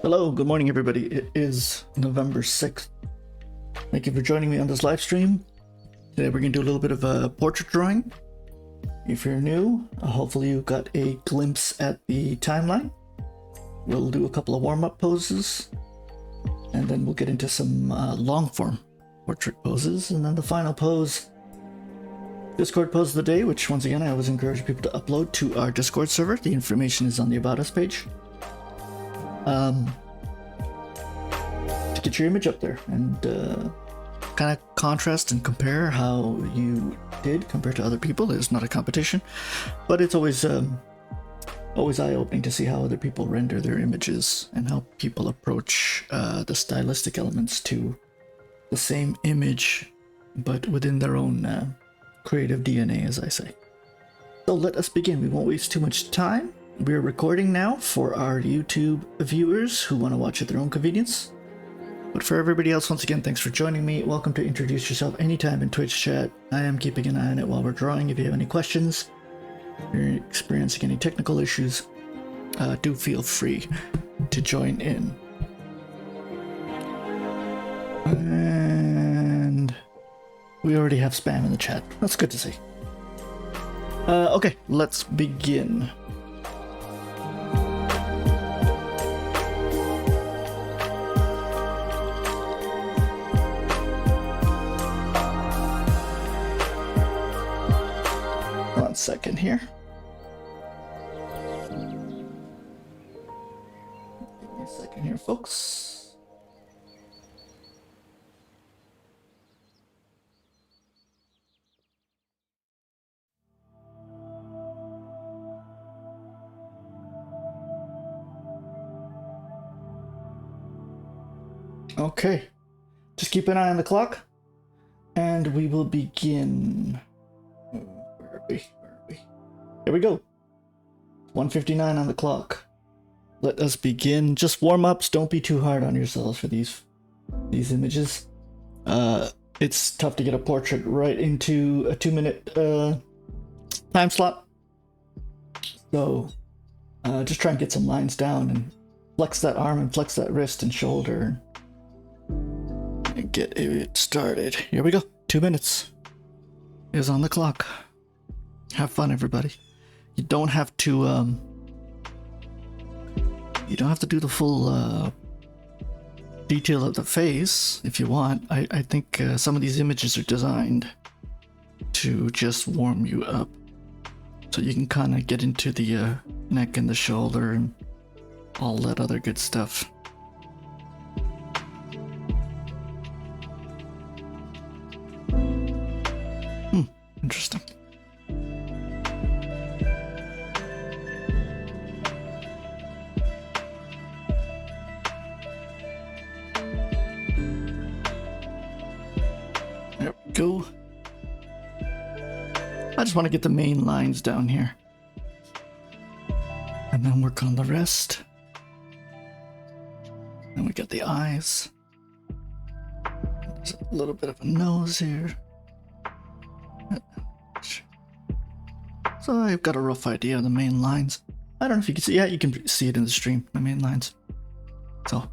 Hello, good morning everybody. It is November 6th. Thank you for joining me on this live stream. Today we're going to do a little bit of a portrait drawing. If you're new, hopefully you got a glimpse at the timeline. We'll do a couple of warm-up poses, and then we'll get into some long-form portrait poses, and then the final pose, Discord pose of the day, which once again I always encourage people to upload to our Discord server. The information is on the About Us page. To get your image up there and kind of contrast and compare how you did compared to other people. It's not a competition, but it's always eye-opening to see how other people render their images and how people approach the stylistic elements to the same image, but within their own creative DNA, as I say. So let us begin. We won't waste too much time. We're recording now for our YouTube viewers who want to watch at their own convenience. But for everybody else, once again, thanks for joining me. Welcome to Introduce Yourself anytime in Twitch chat. I am keeping an eye on it while we're drawing. If you have any questions, if you're experiencing any technical issues, do feel free to join in. And we already have spam in the chat. That's good to see. Okay, let's begin. One second here. Give me a second here, folks. Okay, just keep an eye on the clock, and we will begin. Where are we? Here we go. 1:59 on the clock. Let us begin. Just warm-ups. Don't be too hard on yourselves for these images. It's tough to get a portrait right into a 2-minute time slot. So just try and get some lines down and flex that arm and flex that wrist and shoulder and get it started. Here we go. 2 minutes is on the clock. Have fun, everybody. You don't have to do the full detail of the face if you want. I think some of these images are designed to just warm you up, so you can kind of get into the neck and the shoulder and all that other good stuff. Interesting. There we go. I just want to get the main lines down here, and then work on the rest. And we got the eyes. There's a little bit of a nose here. So I've got a rough idea of the main lines. I don't know if you can see. Yeah, you can see it in the stream, the main lines. So.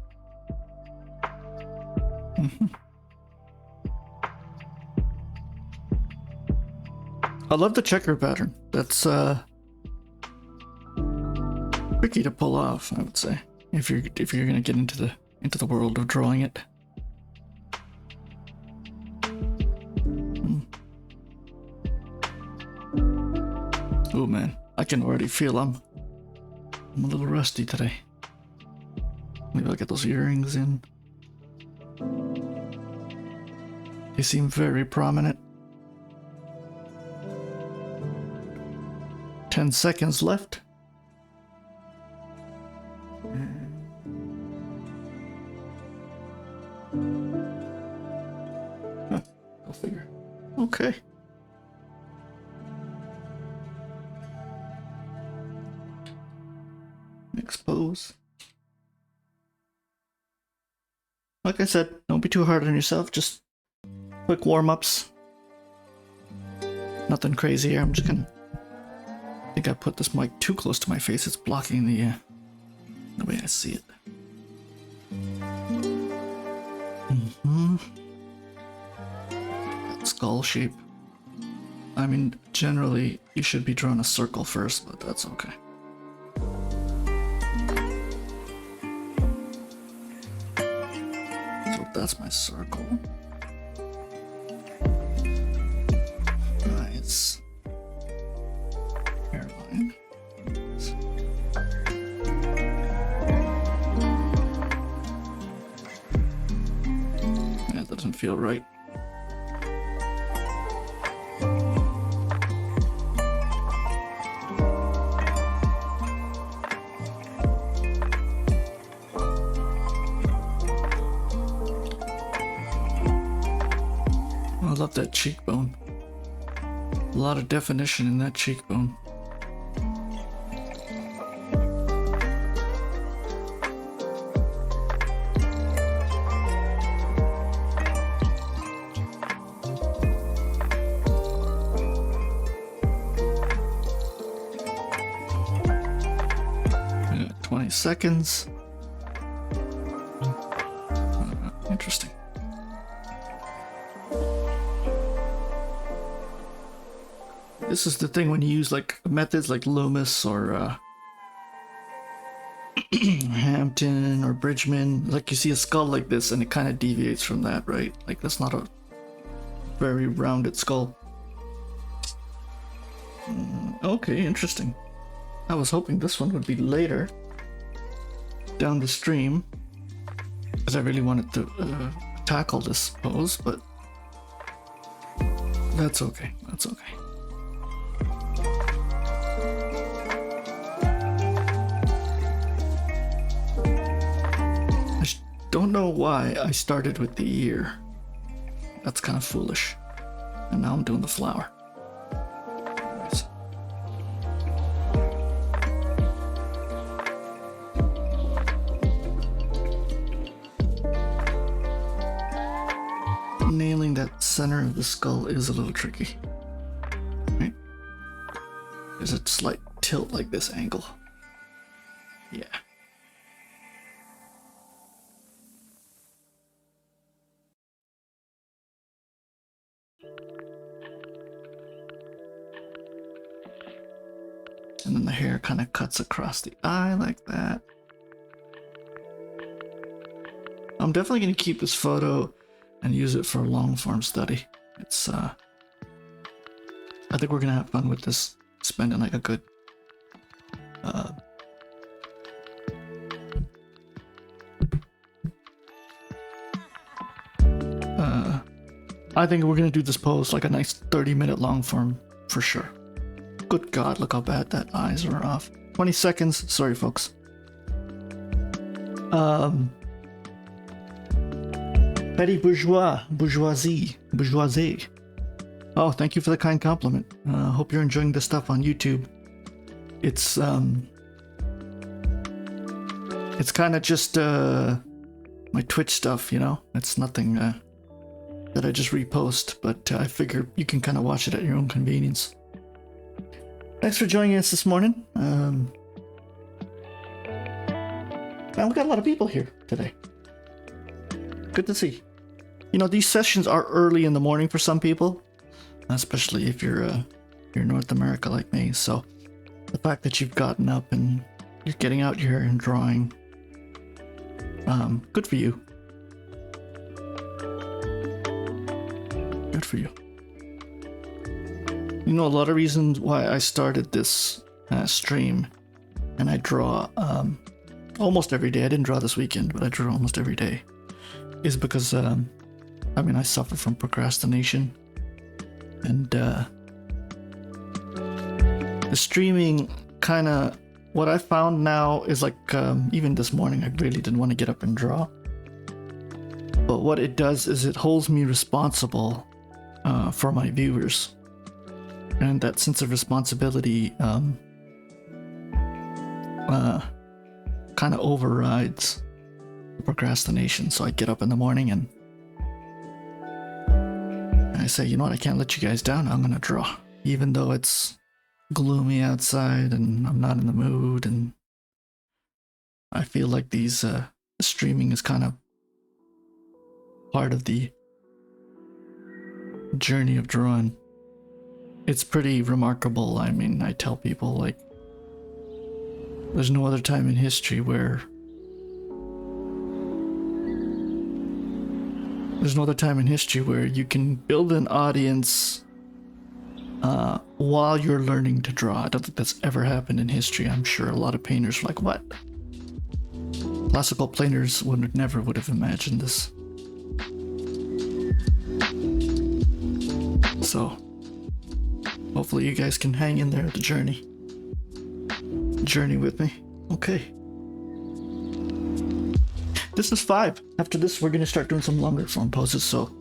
I love the checker pattern. That's tricky to pull off, I would say, if you're gonna get into the world of drawing it. Oh man, I can already feel I'm a little rusty today. Maybe I'll get those earrings in. They seem very prominent. 10 seconds left. Go figure. Okay. Next pose. Like I said, don't be too hard on yourself. Just quick warm-ups. Nothing crazy here. I'm just gonna... I think I put this mic too close to my face. It's blocking the way I see it. That skull shape. I mean, generally, you should be drawing a circle first, but that's okay. So that's my circle. Nice. Hairline. Yeah, that doesn't feel right. I love that cheekbone. A lot of definition in that cheekbone. Yeah, 20 seconds. Interesting. This is the thing when you use like methods like Loomis or Hampton or Bridgman, like you see a skull like this and it kind of deviates from that, right? Like that's not a very rounded skull. Okay, interesting. I was hoping this one would be later down the stream because I really wanted to tackle this pose, but that's okay. That's okay. Don't know why I started with the ear. That's kind of foolish. And now I'm doing the flower. Nice. Nailing that center of the skull is a little tricky. Right? There's a slight tilt like this angle. Yeah. And then the hair kind of cuts across the eye like that. I'm definitely going to keep this photo and use it for a long form study. It's, I think we're going to have fun with this, spending like a good, I think we're going to do this pose like a nice 30-minute long form for sure. Good God, look how bad that eyes are off. 20 seconds. Sorry, folks. Petty bourgeoisie. Oh, thank you for the kind compliment. Hope you're enjoying the stuff on YouTube. It's kind of just my Twitch stuff, you know. It's nothing that I just repost, but I figure you can kind of watch it at your own convenience. Thanks for joining us this morning. Man, we got a lot of people here today. Good to see. You know, these sessions are early in the morning for some people, especially if you're North America like me. So the fact that you've gotten up and you're getting out here and drawing, good for you. Good for you. You know, a lot of reasons why I started this stream, and I draw almost every day. I didn't draw this weekend, but I drew almost every day, is because, I mean, I suffer from procrastination, and the streaming kind of, what I found now is like, even this morning, I really didn't want to get up and draw, but what it does is it holds me responsible for my viewers. And that sense of responsibility kind of overrides the procrastination. So I get up in the morning and I say, you know what, I can't let you guys down. I'm going to draw. Even though it's gloomy outside and I'm not in the mood. And I feel like these streaming is kind of part of the journey of drawing. It's pretty remarkable. I mean, I tell people, like, there's no other time in history where you can build an audience while you're learning to draw. I don't think that's ever happened in history. I'm sure a lot of painters are like, what? Classical painters never would have imagined this. So, hopefully you guys can hang in there at the journey with me. Okay. This is 5. After this, we're going to start doing some longer form poses. So,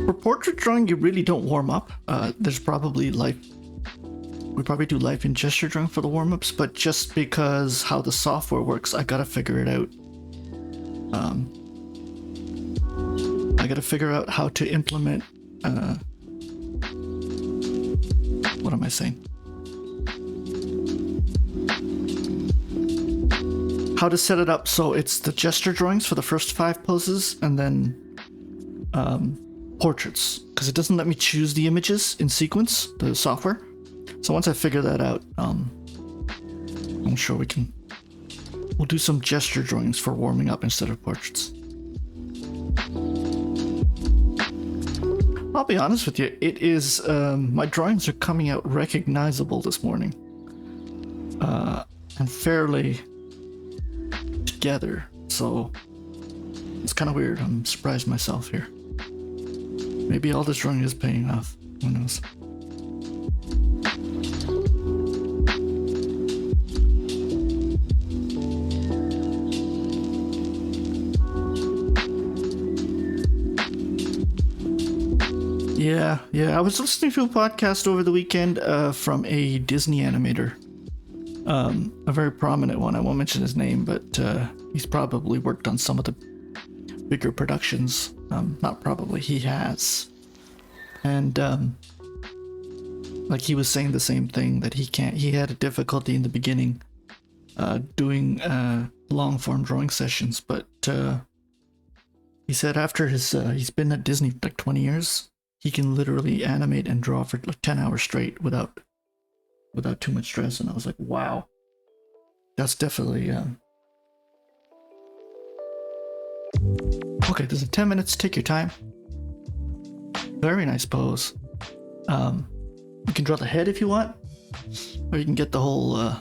for portrait drawing, you really don't warm up. There's probably we probably do life and gesture drawing for the warm-ups, but just because how the software works, I gotta figure it out. I gotta figure out how to implement, what am I saying? How to set it up so it's the gesture drawings for the first 5 poses, and then portraits, because it doesn't let me choose the images in sequence, the software. So once I figure that out, I'm sure we'll do some gesture drawings for warming up instead of portraits. I'll be honest with you, it is, my drawings are coming out recognizable this morning. And fairly together, so it's kind of weird. I'm surprised myself here. Maybe all this drawing is paying off. Who knows? Yeah. I was listening to a podcast over the weekend from a Disney animator. A very prominent one. I won't mention his name, but he's probably worked on some of the bigger productions. Not probably, he has. And like he was saying the same thing, that he had a difficulty in the beginning doing long form drawing sessions, but he said after he's been at Disney for like 20 years, he can literally animate and draw for like 10 hours straight without too much stress. And I was like, wow, that's definitely okay. There's 10 minutes. Take your time. Very nice pose. You can draw the head if you want, or you can get the whole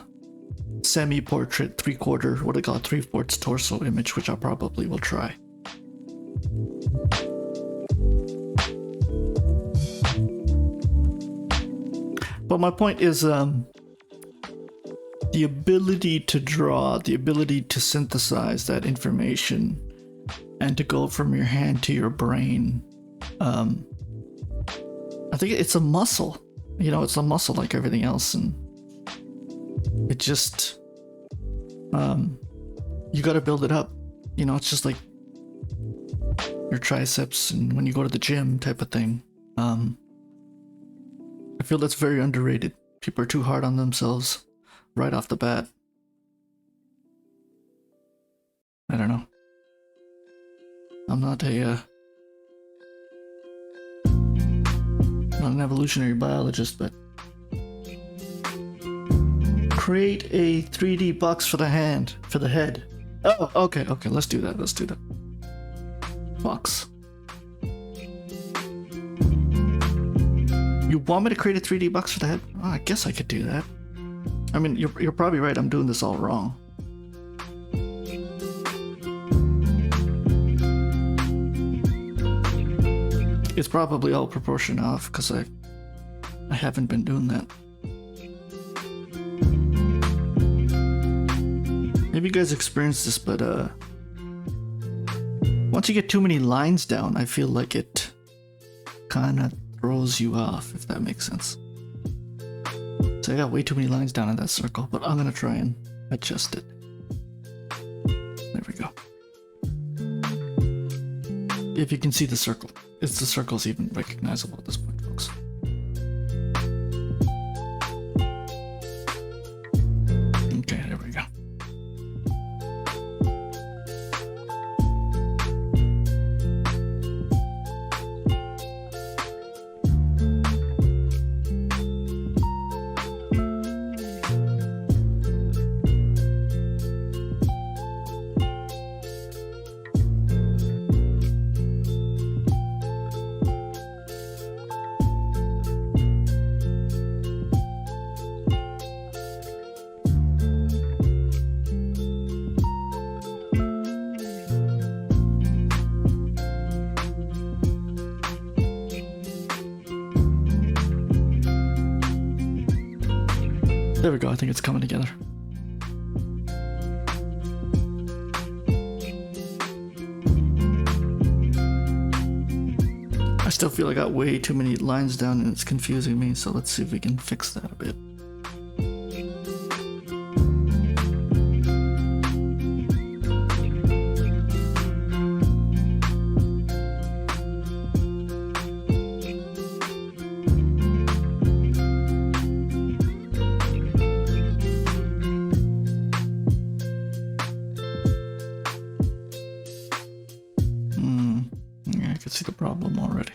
semi-portrait, 3/4, what I call 3/4 torso image, which I probably will try. But my point is the ability to draw, the ability to synthesize that information and to go from your hand to your brain. I think it's a muscle. You know, it's a muscle like everything else, and it just you got to build it up. You know, it's just like your triceps and when you go to the gym type of thing. I feel that's very underrated. People are too hard on themselves right off the bat. I don't know. I'm not an evolutionary biologist, but create a 3D box for the head. Oh, okay, let's do that. Box. You want me to create a 3D box for the head? Oh, I guess I could do that. I mean, you're probably right. I'm doing this all wrong. It's probably all proportion off because I haven't been doing that. Maybe you guys experienced this, but once you get too many lines down, I feel like it kind of throws you off, if that makes sense. So I got way too many lines down in that circle, but I'm gonna try and adjust it. There we go. If you can see the circle, the circle's even recognizable at this point, folks. Okay, there we go. There we go, I think it's coming together. I still feel I got way too many lines down and it's confusing me, so let's see if we can fix that a bit. Yeah, I can see the problem already.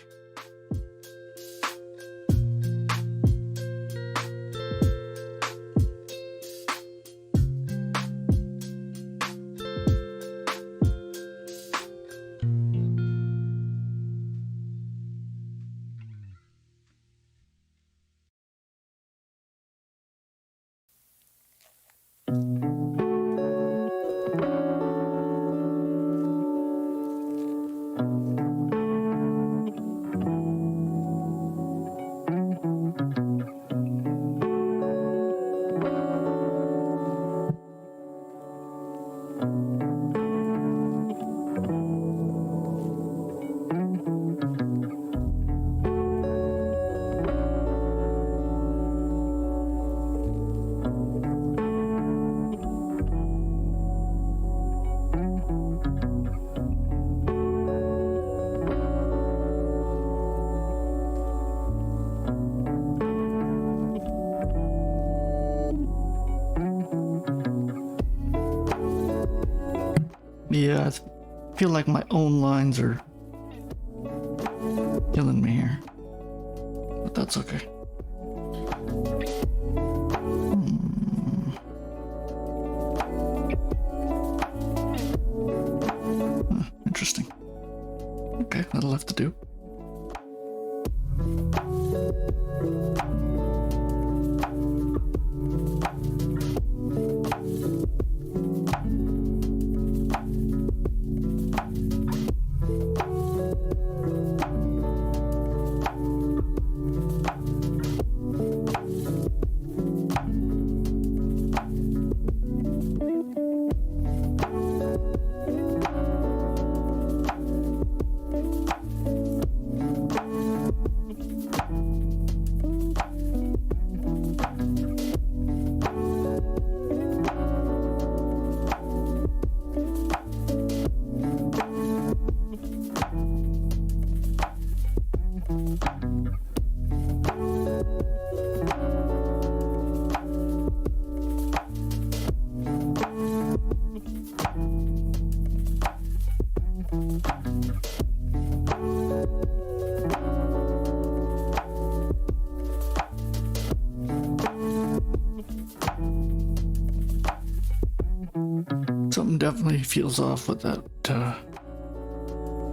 Yeah, I feel like my own lines are killing me here, but that's okay. Interesting. Okay, that'll have to do. Something definitely feels off with that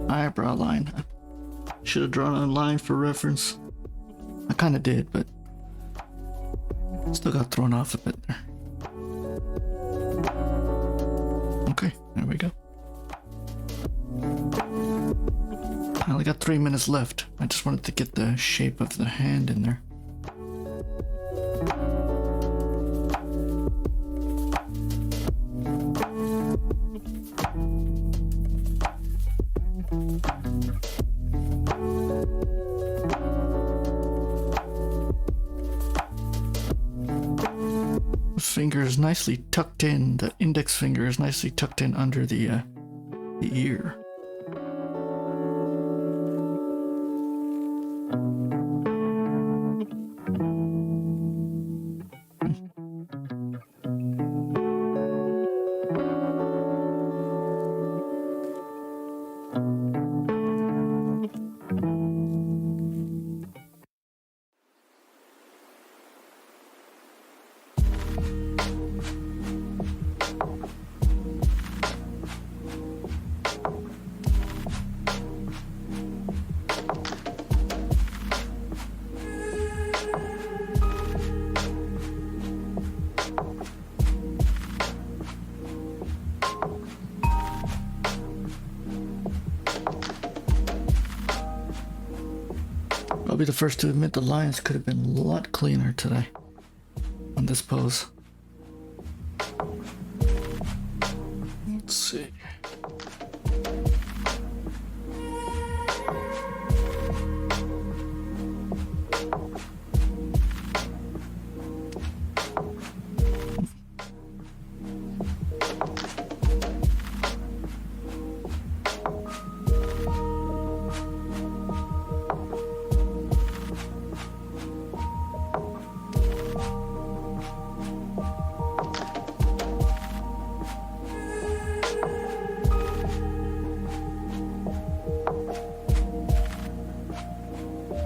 eyebrow line. Should have drawn a line for reference. I kind of did, but still got thrown off a bit there. Okay, there we go. I only got 3 minutes left. I just wanted to get the shape of the hand in there. Finger is nicely tucked in. The index finger is nicely tucked in under the ear. I'll be the first to admit the lines could have been a lot cleaner today. on this pose. Let's see.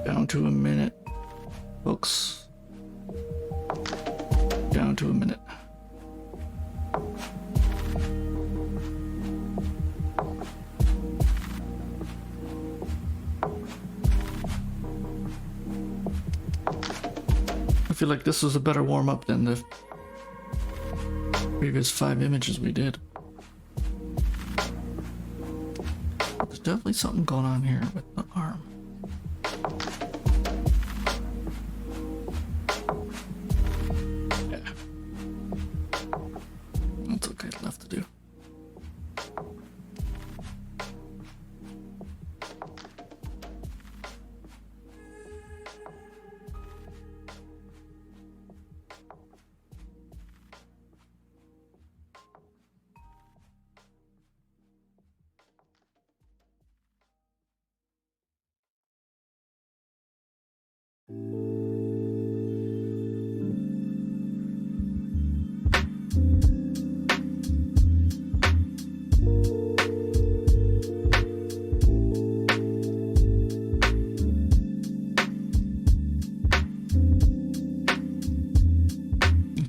Down to a minute, folks. Down to a minute. I feel like this was a better warm-up than the previous 5 images we did. There's definitely something going on here with the arm. That's okay, left to do.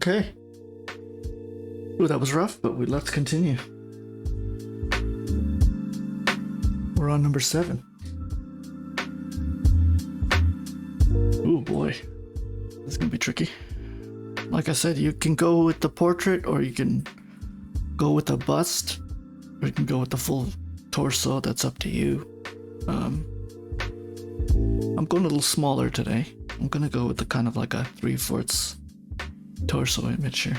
Okay. Ooh, that was rough, but let's continue. We're on number 7. Ooh boy, this is gonna be tricky. Like I said, you can go with the portrait, or you can go with a bust, or you can go with the full torso. That's up to you. I'm going a little smaller today. I'm gonna go with the kind of like a 3/4 torso image here.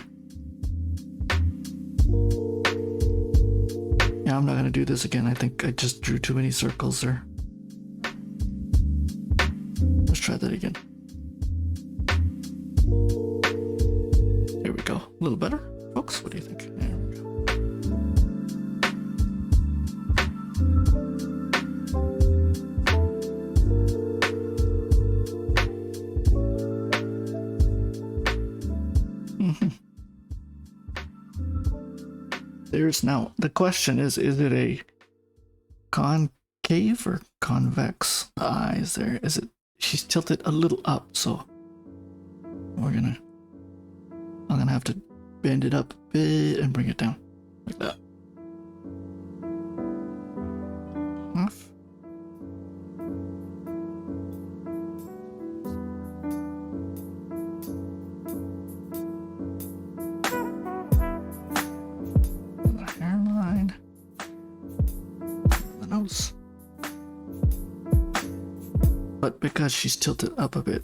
Yeah, I'm not gonna do this again. I think I just drew too many circles there. Let's try that again. Here we go. A little better, folks? What do you think? There we go. There's now, the question is it a concave or convex? The eyes there, is it, she's tilted a little up, so I'm gonna have to bend it up a bit and bring it down, like that. Off. But because she's tilted up a bit,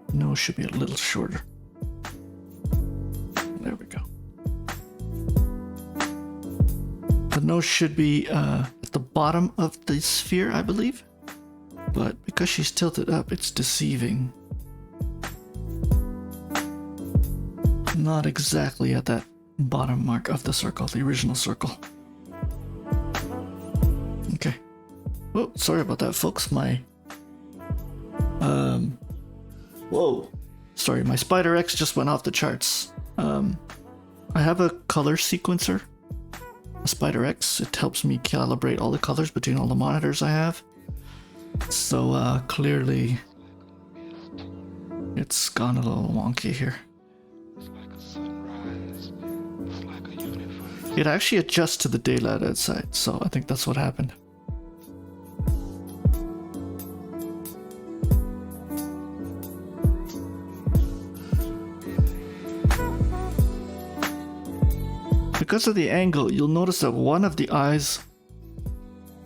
the nose should be a little shorter. There we go. The nose should be at the bottom of the sphere, I believe. But because she's tilted up, it's deceiving. Not exactly at that bottom mark of the circle, the original circle. Okay. Oh, sorry about that, folks. Whoa. Sorry, my Spider X just went off the charts. I have a color sequencer, a Spider X. It helps me calibrate all the colors between all the monitors I have. So, clearly, it's gone a little wonky here. It actually adjusts to the daylight outside, so I think that's what happened. Because of the angle, you'll notice that one of the eyes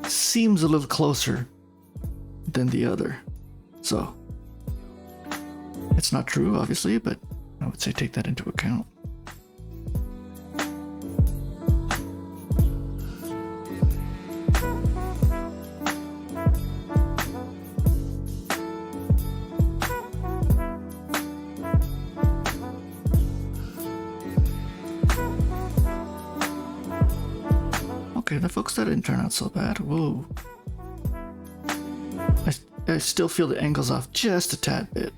seems a little closer than the other. So, it's not true, obviously, but I would say take that into account. Okay, the folks, that didn't turn out so bad. Whoa. I still feel the angle's off just a tad bit.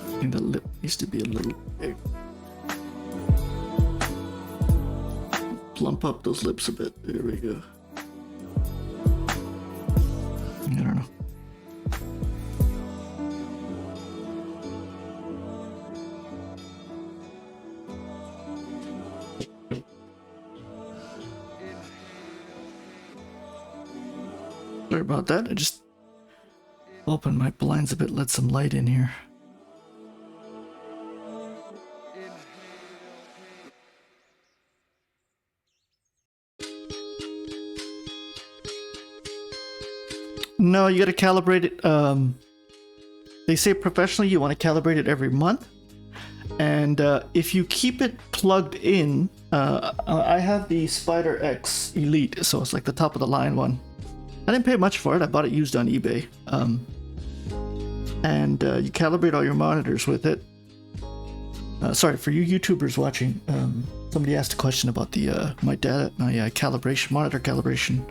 I think the lip needs to be a little big. Plump up those lips a bit. There we go. I don't know. Sorry about that. I just opened my blinds a bit, let some light in here. No, you gotta calibrate it. They say professionally you want to calibrate it every month. And if you keep it plugged in, I have the Spider X Elite, so it's like the top of the line one. I didn't pay much for it. I bought it used on eBay. And you calibrate all your monitors with it. Sorry, for you YouTubers watching, somebody asked a question about the my calibration, monitor calibration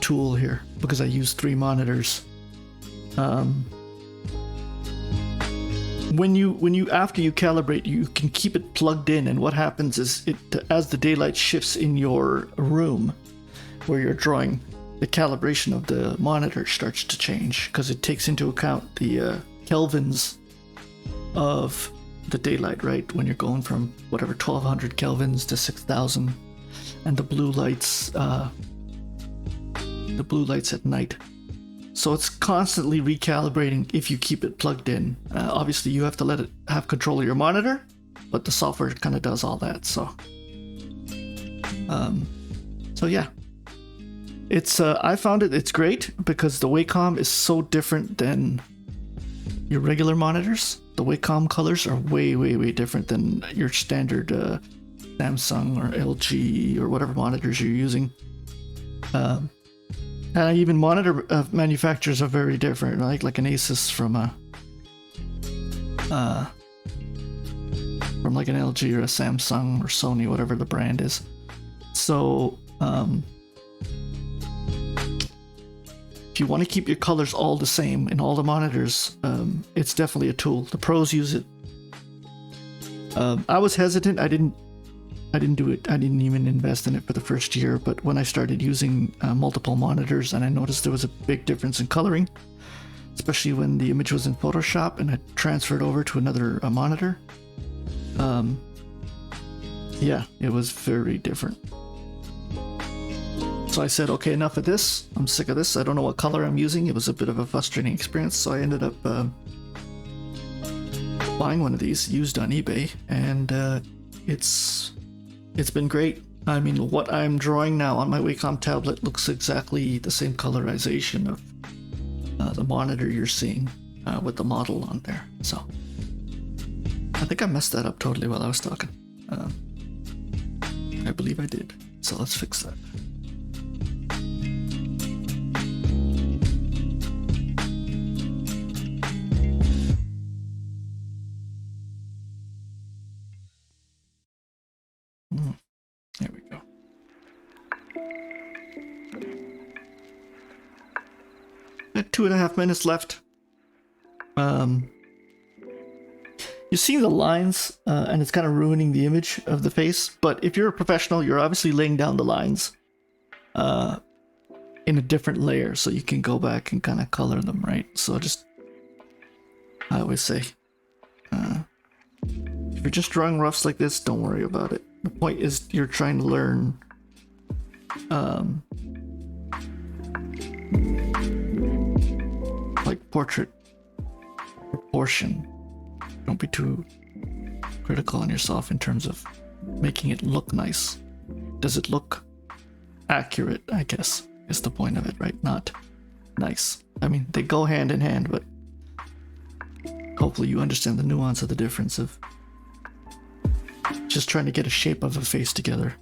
tool here, because I use 3 monitors. When you after you calibrate, you can keep it plugged in, and what happens is as the daylight shifts in your room where you're drawing, the calibration of the monitor starts to change because it takes into account the kelvins of the daylight, right? When you're going from whatever 1200 kelvins to 6000, and the blue lights at night. So it's constantly recalibrating if you keep it plugged in. Obviously, you have to let it have control of your monitor, but the software kind of does all that. So yeah. It's I found it's great because the Wacom is so different than your regular monitors. The Wacom colors are way different than your standard Samsung or LG or whatever monitors you're using. And even monitor manufacturers are very different, like an Asus from like an LG or a Samsung or Sony, whatever the brand is. So if you want to keep your colors all the same in all the monitors, it's definitely a tool. The pros use it. I was hesitant. I didn't do it. I didn't even invest in it for the first year. But when I started using multiple monitors, and I noticed there was a big difference in coloring, especially when the image was in Photoshop and I transferred over to another monitor. Yeah, it was very different. So I said, okay, enough of this. I'm sick of this. I don't know what color I'm using. It was a bit of a frustrating experience. So I ended up buying one of these used on eBay, and it's been great. I mean, what I'm drawing now on my Wacom tablet looks exactly the same colorization of the monitor you're seeing with the model on there. So I think I messed that up totally while I was talking. I believe I did. So let's fix that. There we go. Got 2.5 minutes left. You see the lines, and it's kind of ruining the image of the face. But if you're a professional, you're obviously laying down the lines in a different layer, so you can go back and kind of color them, right? So I always say, if you're just drawing roughs like this, don't worry about it. The point is you're trying to learn like portrait proportion. Don't be too critical on yourself in terms of making it look nice. does it look accurate, I guess, is the point of it, right? Not nice. I mean, they go hand in hand, but hopefully you understand the nuance of the difference of just trying to get a shape of a face together.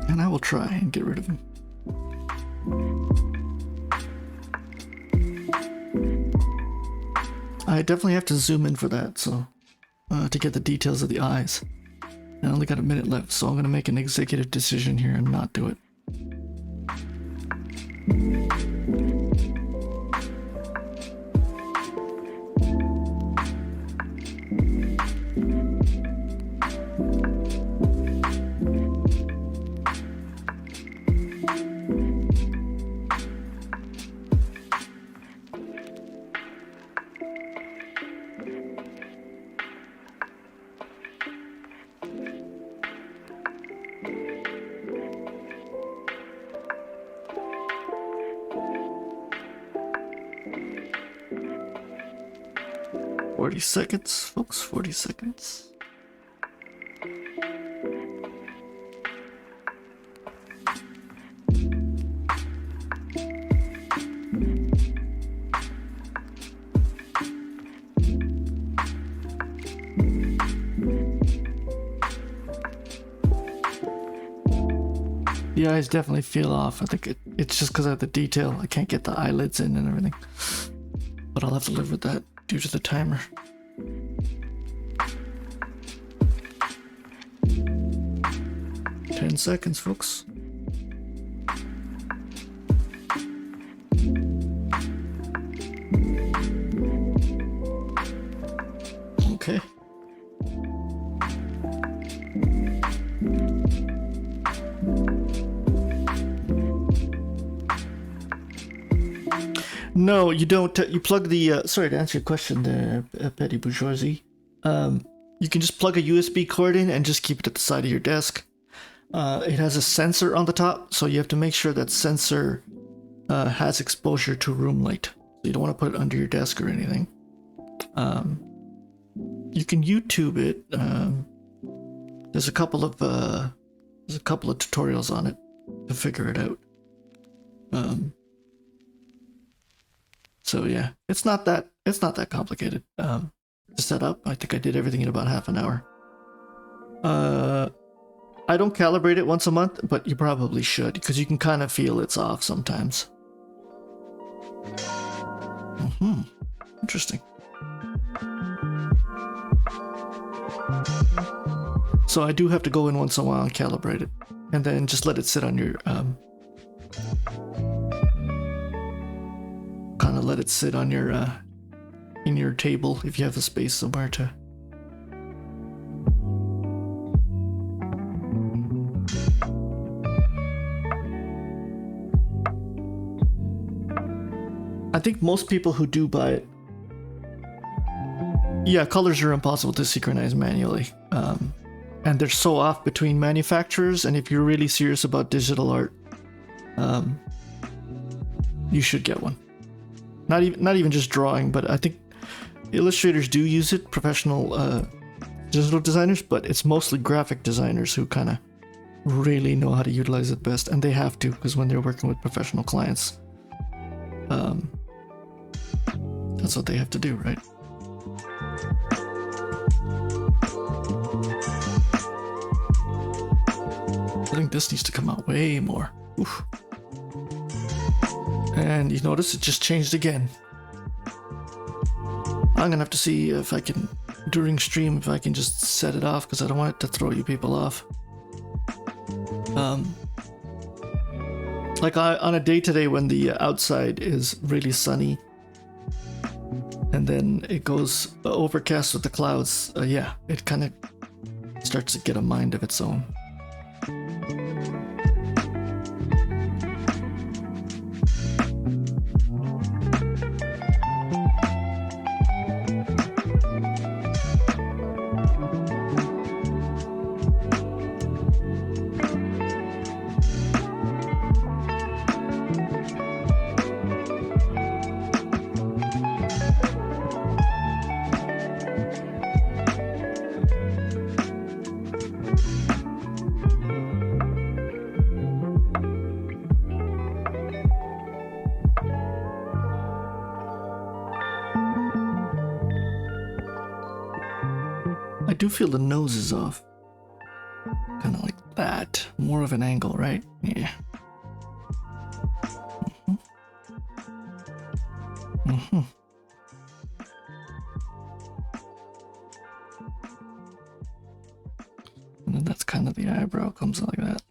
And I will try and get rid of him. I definitely have to zoom in for that, so to get the details of the eyes. I only got a minute left, so I'm going to make an executive decision here and not do it. Seconds, folks, 40 seconds. The eyes definitely feel off. I think it's just because of the detail. I can't get the eyelids in and everything. But I'll have to live with that due to the timer. Seconds, folks. Okay. No, you don't. You plug the. Sorry to answer your question there, Petty Bourgeoisie. You can just plug a USB cord in and just keep it at the side of your desk. It has a sensor on the top, so you have to make sure that sensor has exposure to room light. So you don't want to put it under your desk or anything. You can YouTube it. There's a couple of tutorials on it to figure it out. So yeah, it's not that complicated to set up. I think I did everything in about half an hour. I don't calibrate it once a month, but you probably should, because you can kind of feel it's off sometimes. Interesting. So I do have to go in once in a while and calibrate it, and then just let it sit on your kind of let it sit on your in your table if you have a space somewhere to. I think most people who do buy it, yeah, colors are impossible to synchronize manually. And they're so off between manufacturers, and if you're really serious about digital art, you should get one. Not even just drawing, but I think illustrators do use it, professional digital designers, but it's mostly graphic designers who kind of really know how to utilize it best, and they have to, because when they're working with professional clients, that's what they have to do, right? I think this needs to come out way more. Oof. And you notice it just changed again. I'm gonna have to see if I can, during stream, if I can just set it off, because I don't want it to throw you people off. Like on a day today when the outside is really sunny, and then it goes overcast with the clouds, yeah, it kind of starts to get a mind of its own. I do feel the nose is off. Kind of like that. More of an angle, right? Yeah. Mm-hmm. And then that's kind of the eyebrow comes like that.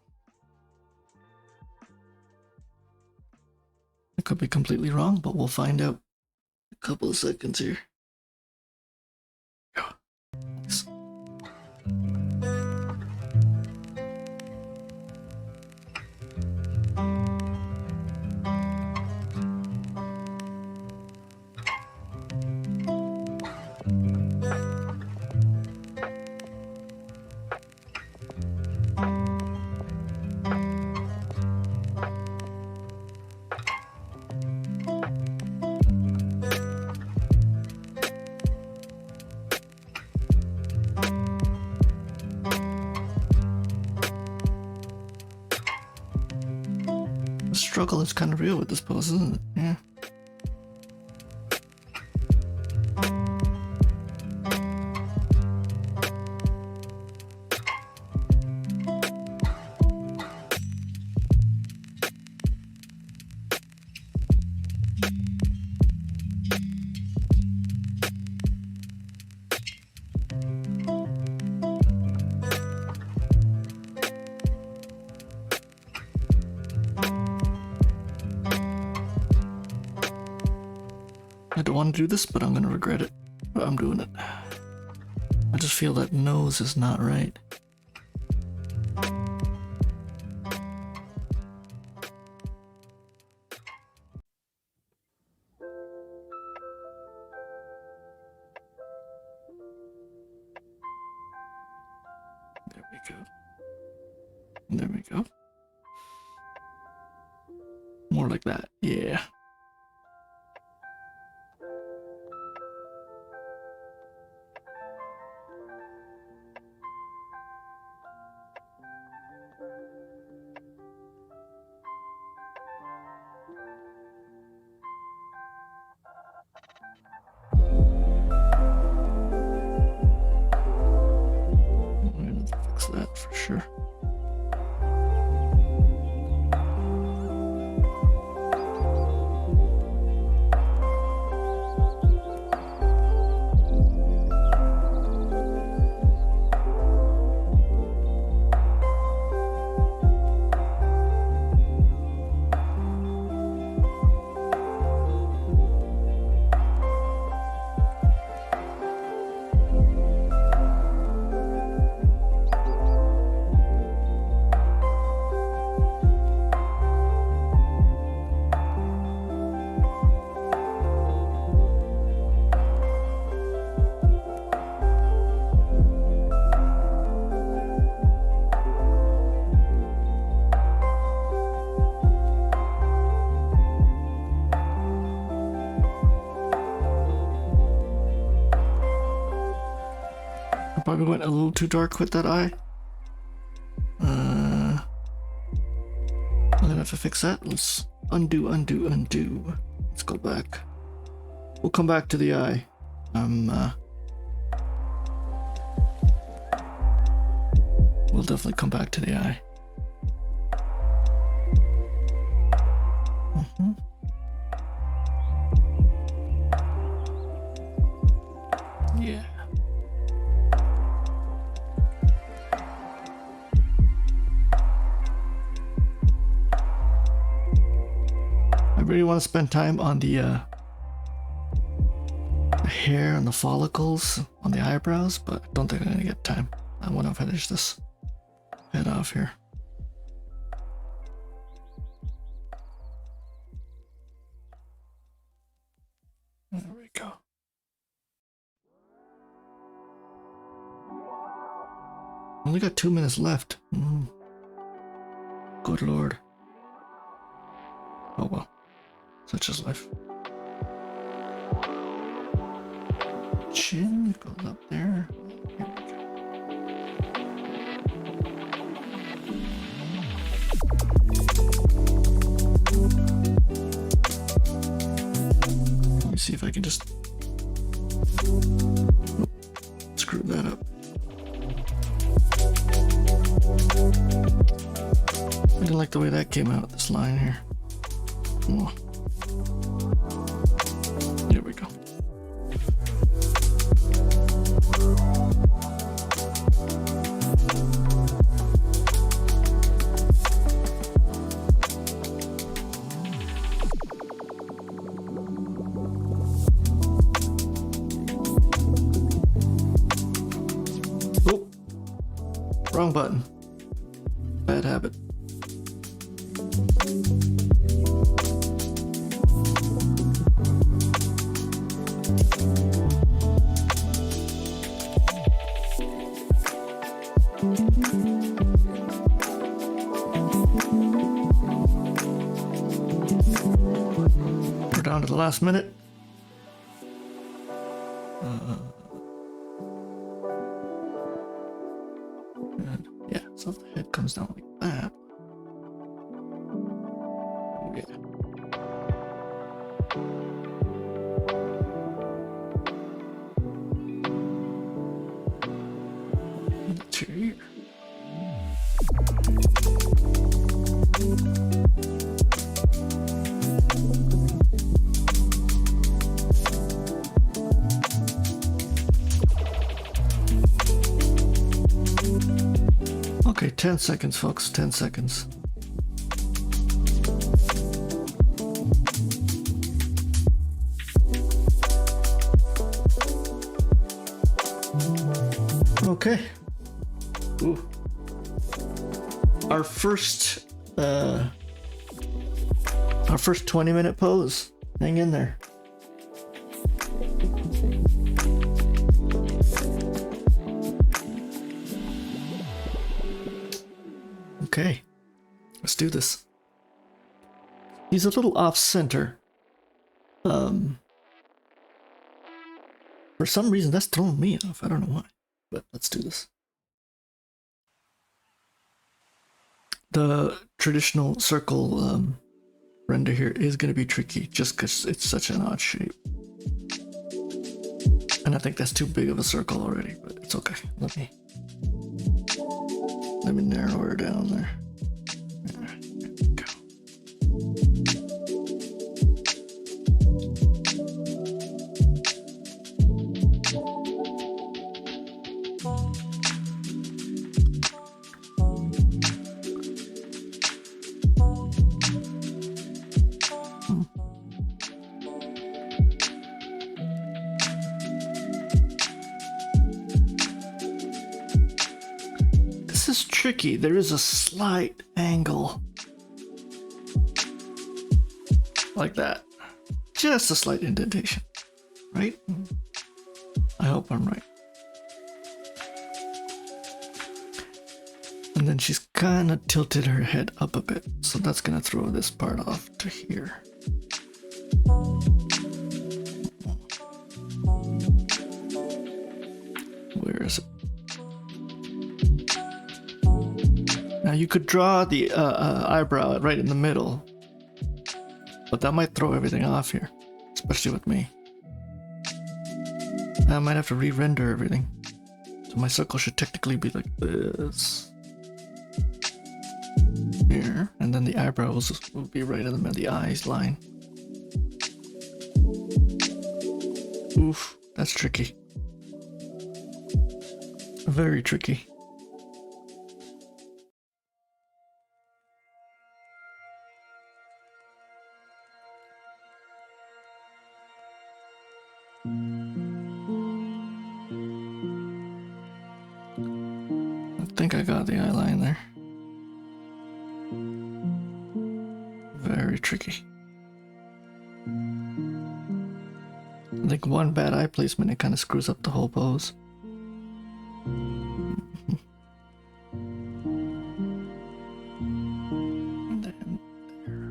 I could be completely wrong, but we'll find out in a couple of seconds here. Nice. The struggle is kind of real with this pose, isn't it? Yeah. I don't want to do this, but I'm gonna regret it. But I'm doing it. I just feel that nose is not right. There we go. There we go. More like that, yeah. Fix that for sure. Probably went a little too dark with that eye. I'm gonna have to fix that. Let's undo. Let's go back. We'll come back to the eye. We'll definitely come back to the eye. Yeah. I really want to spend time on the hair and the follicles on the eyebrows, but I don't think I'm gonna get time. I want to finish this head off here. There we go. Only got 2 minutes left. Good lord. Oh well. Such is life. Chin goes up there. Here we go. Let me see if I can just screw that up. the way that came out, this line here. Oh. Here we go. Oh, wrong button. Bad habit. We're down to the last minute. And yeah, so if the head comes down like that. Yeah. That's your ear. Okay, 10 seconds, folks, 10 seconds. Okay. Ooh. Our first 20-minute pose. Hang in there. Okay, let's do this. He's a little off center. For some reason that's throwing me off. I don't know why, but let's do this. The traditional circle render here is going to be tricky just because it's such an odd shape. And I think that's too big of a circle already, but it's okay. Let me narrow her down there. There we go. This is tricky. There is a slight angle like that. Just a slight indentation, right? I hope I'm right. And then she's kind of tilted her head up a bit, so that's gonna throw this part off to here. Where is it? Now you could draw the eyebrow right in the middle, but that might throw everything off here, especially with me. I might have to re-render everything. So my circle should technically be like this. Here, and then the eyebrows will be right in the middle, the eyes line. Oof, that's tricky. Very tricky. I think I got the eye line there. Very tricky. I think one bad eye placement, it kind of screws up the whole pose. And then there.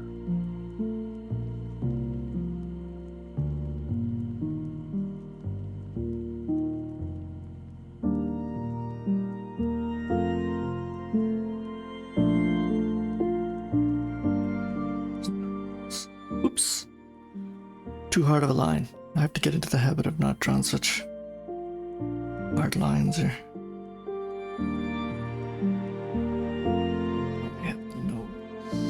Oops. Too hard of a line. I have to get into the habit of not drawing such hard lines here. I have the nose.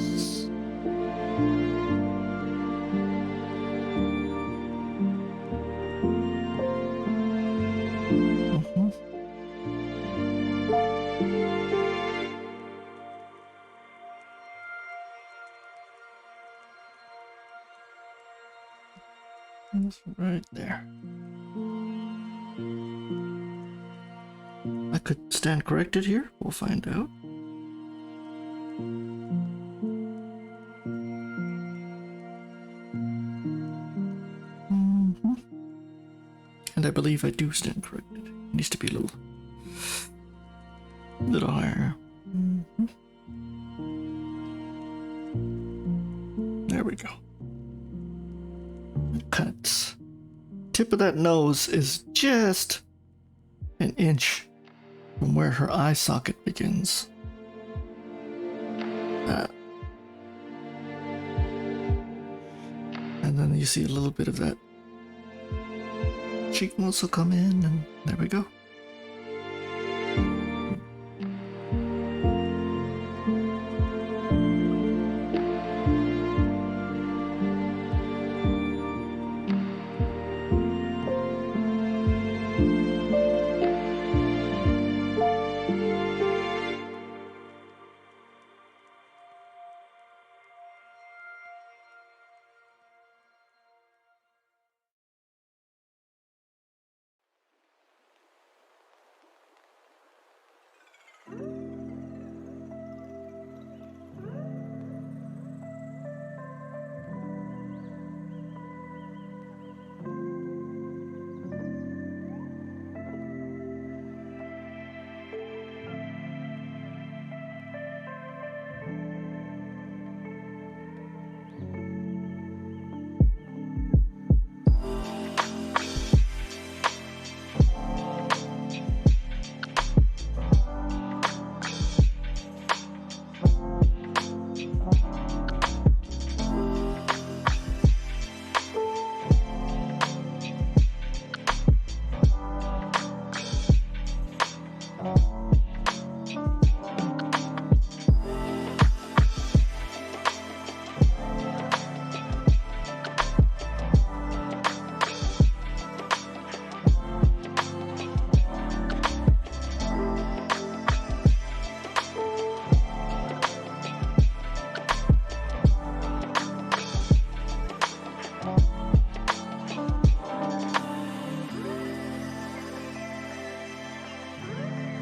It's right there. I could stand corrected here. We'll find out. And I believe I do stand corrected. It needs to be a little higher. There we go. Cuts. Tip of that nose is just an inch from where her eye socket begins. And then you see a little bit of that cheek muscle come in, and there we go.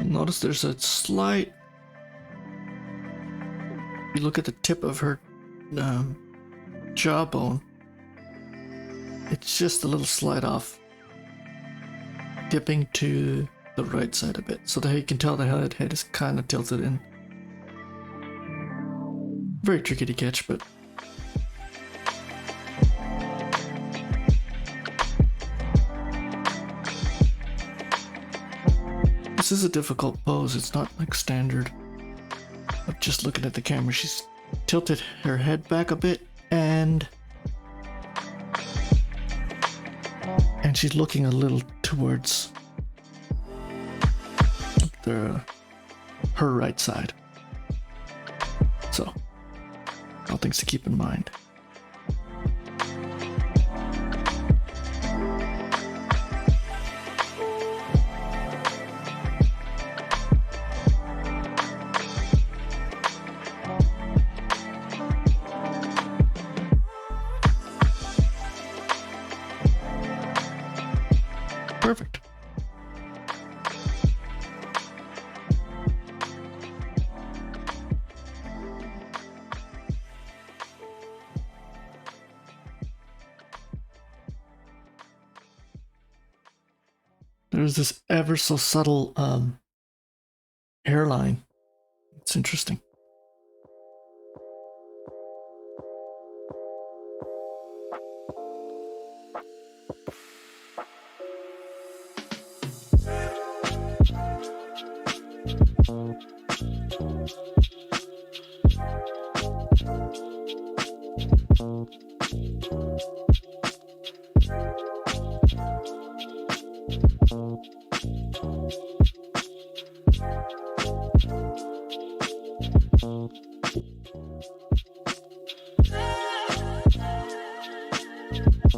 Notice there's a slight, you look at the tip of her jawbone, it's just a little slide off, dipping to the right side a bit, so that you can tell the head is kind of tilted in. Very tricky to catch, but this is a difficult pose. It's not like standard. But just looking at the camera, she's tilted her head back a bit, and she's looking a little towards her right side. So, all things to keep in mind. Perfect. There's this ever so subtle hairline. It's interesting.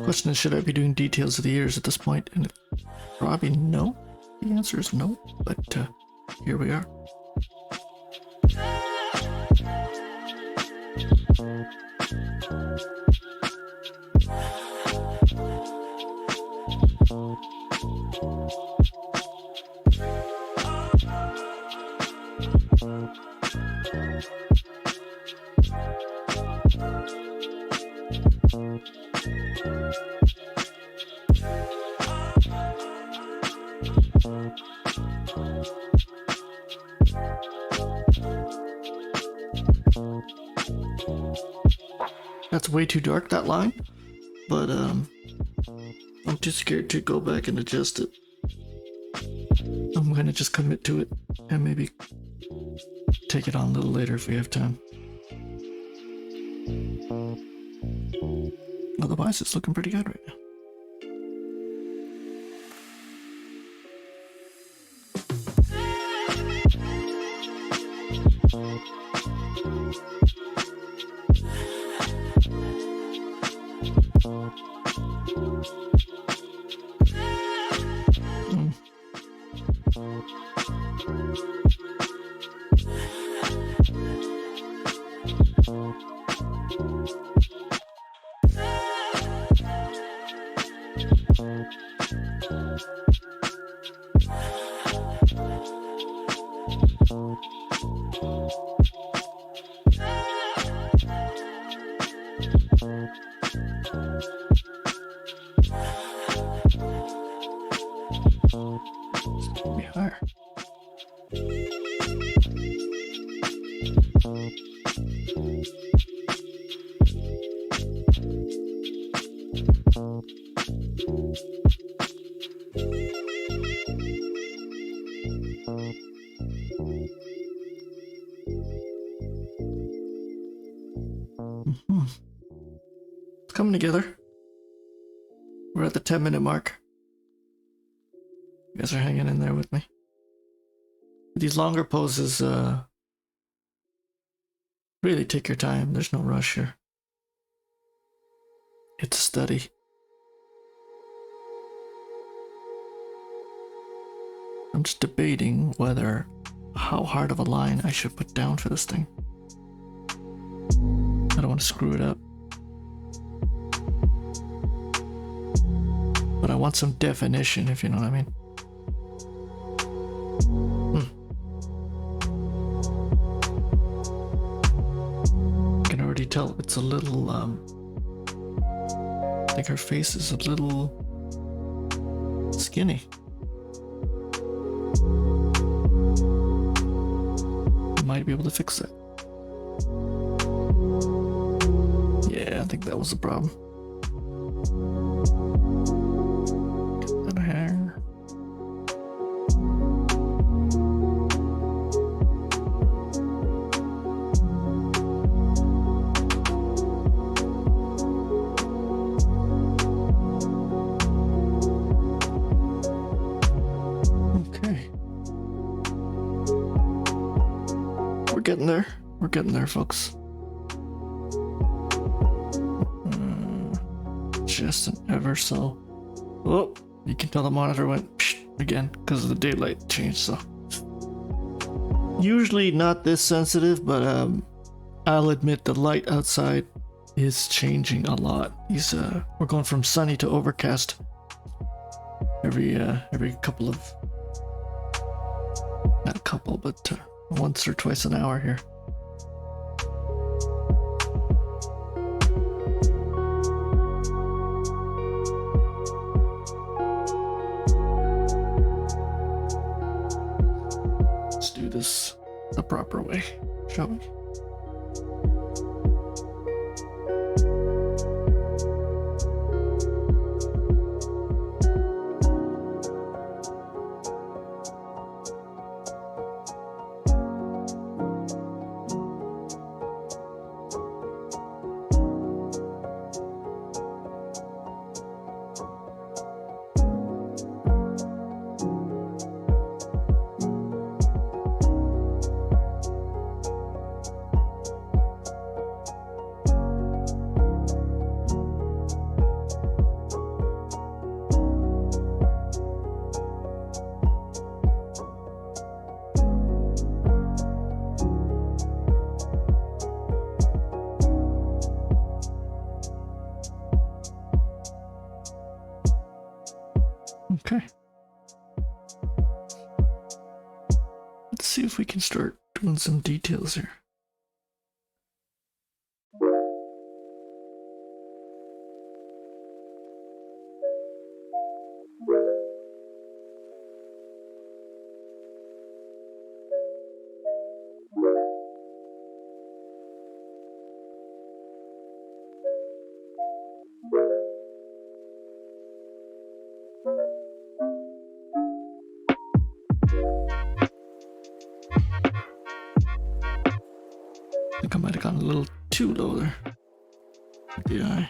Question is, should I be doing details of the ears at this point? And probably no. The answer is no, but here we are. That's way too dark, that line, but I'm too scared to go back and adjust it. I'm gonna just commit to it and maybe take it on a little later if we have time. Otherwise, it's looking pretty good right now. Be higher. It's coming together. We're at the 10-minute mark. You guys are hanging in there with me. These longer poses, really take your time. There's no rush here. It's a study. I'm just debating how hard of a line I should put down for this thing. I don't want to screw it up. But I want some definition, if you know what I mean. I can already tell it's a little, I think her face is a little skinny. Might be able to fix that. Yeah, I think that was the problem. Get that hair. Okay. We're getting there. We're getting there, folks. Just an ever so. Oh, you can tell the monitor went psh again because of the daylight change. So usually not this sensitive, but I'll admit the light outside is changing a lot. We're going from sunny to overcast every couple of, not a couple, but once or twice an hour here. Let's do this the proper way, shall we? Let's see if we can start doing some details here. I think I might have gone a little too low there. The eye.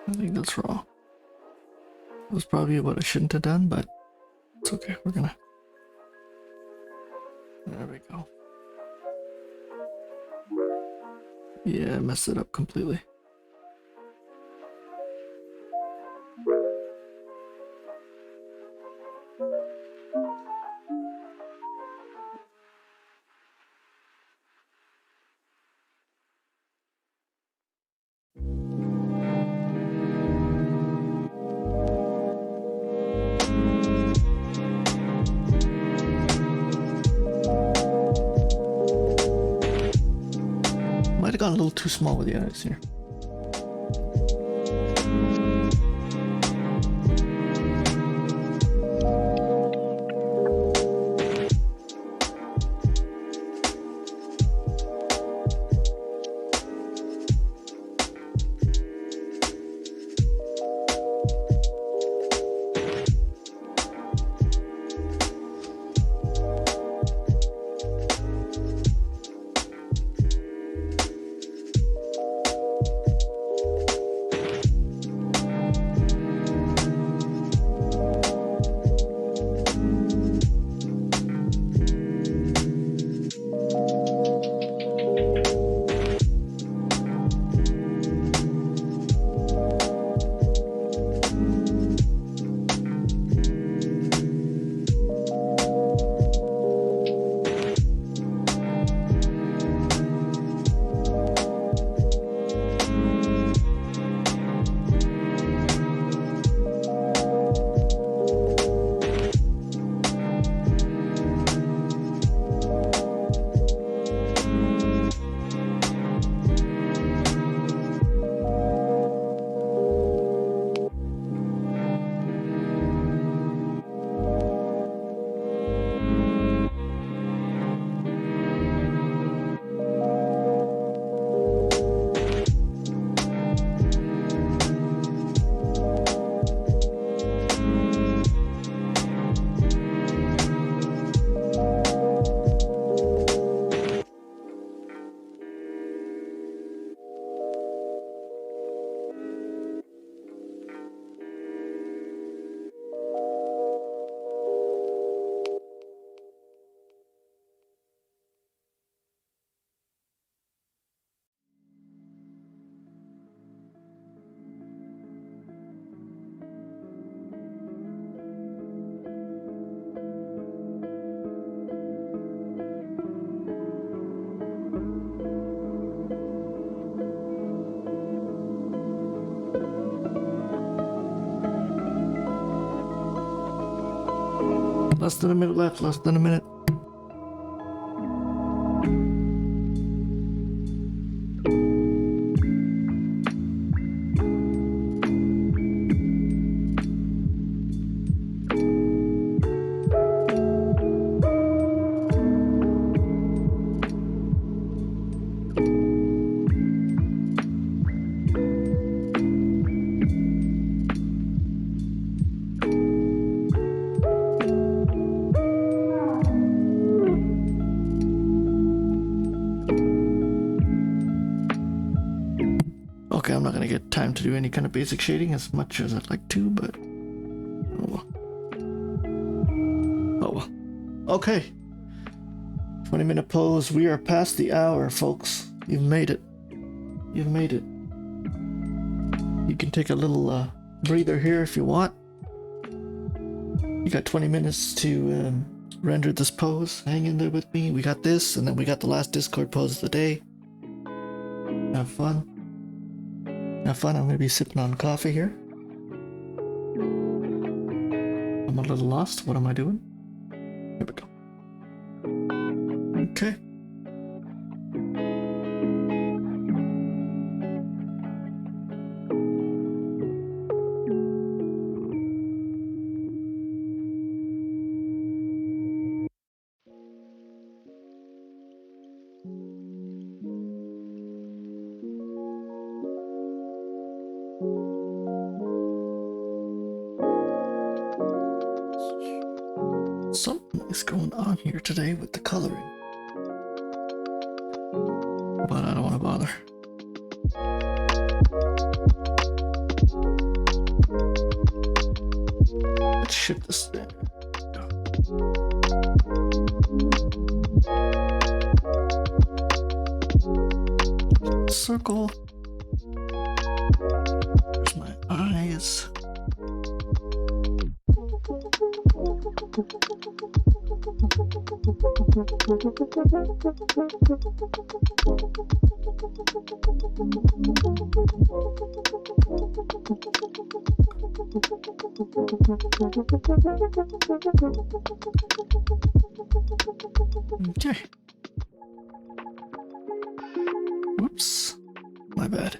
I think that's raw. That was probably what I shouldn't have done, but it's okay. We're gonna. There we go. Yeah, I messed it up completely. Might have gone a little too small with the eyes here. Less than a minute left, less than a minute. Okay, I'm not gonna get time to do any kind of basic shading as much as I'd like to, but oh well. Oh well. Okay. 20-minute pose. We are past the hour, folks. You've made it. You've made it. You can take a little breather here if you want. You got 20 minutes to render this pose. Hang in there with me. We got this, and then we got the last Discord pose of the day. Have fun. Have fun. I'm going to be sipping on coffee here. I'm a little lost. What am I doing? Here we go. Okay. Something is going on here today with the coloring. But I don't want to bother. Let's ship this thing. Circle. There's my eyes. Okay. Whoops. My bad.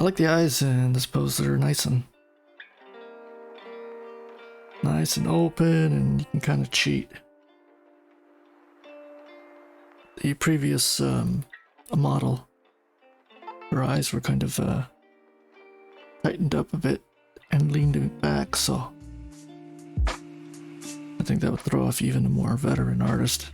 I like the eyes in this pose. They're nice and open, and you can kind of cheat. The previous model, her eyes were kind of tightened up a bit and leaned back, so I think that would throw off even a more veteran artist.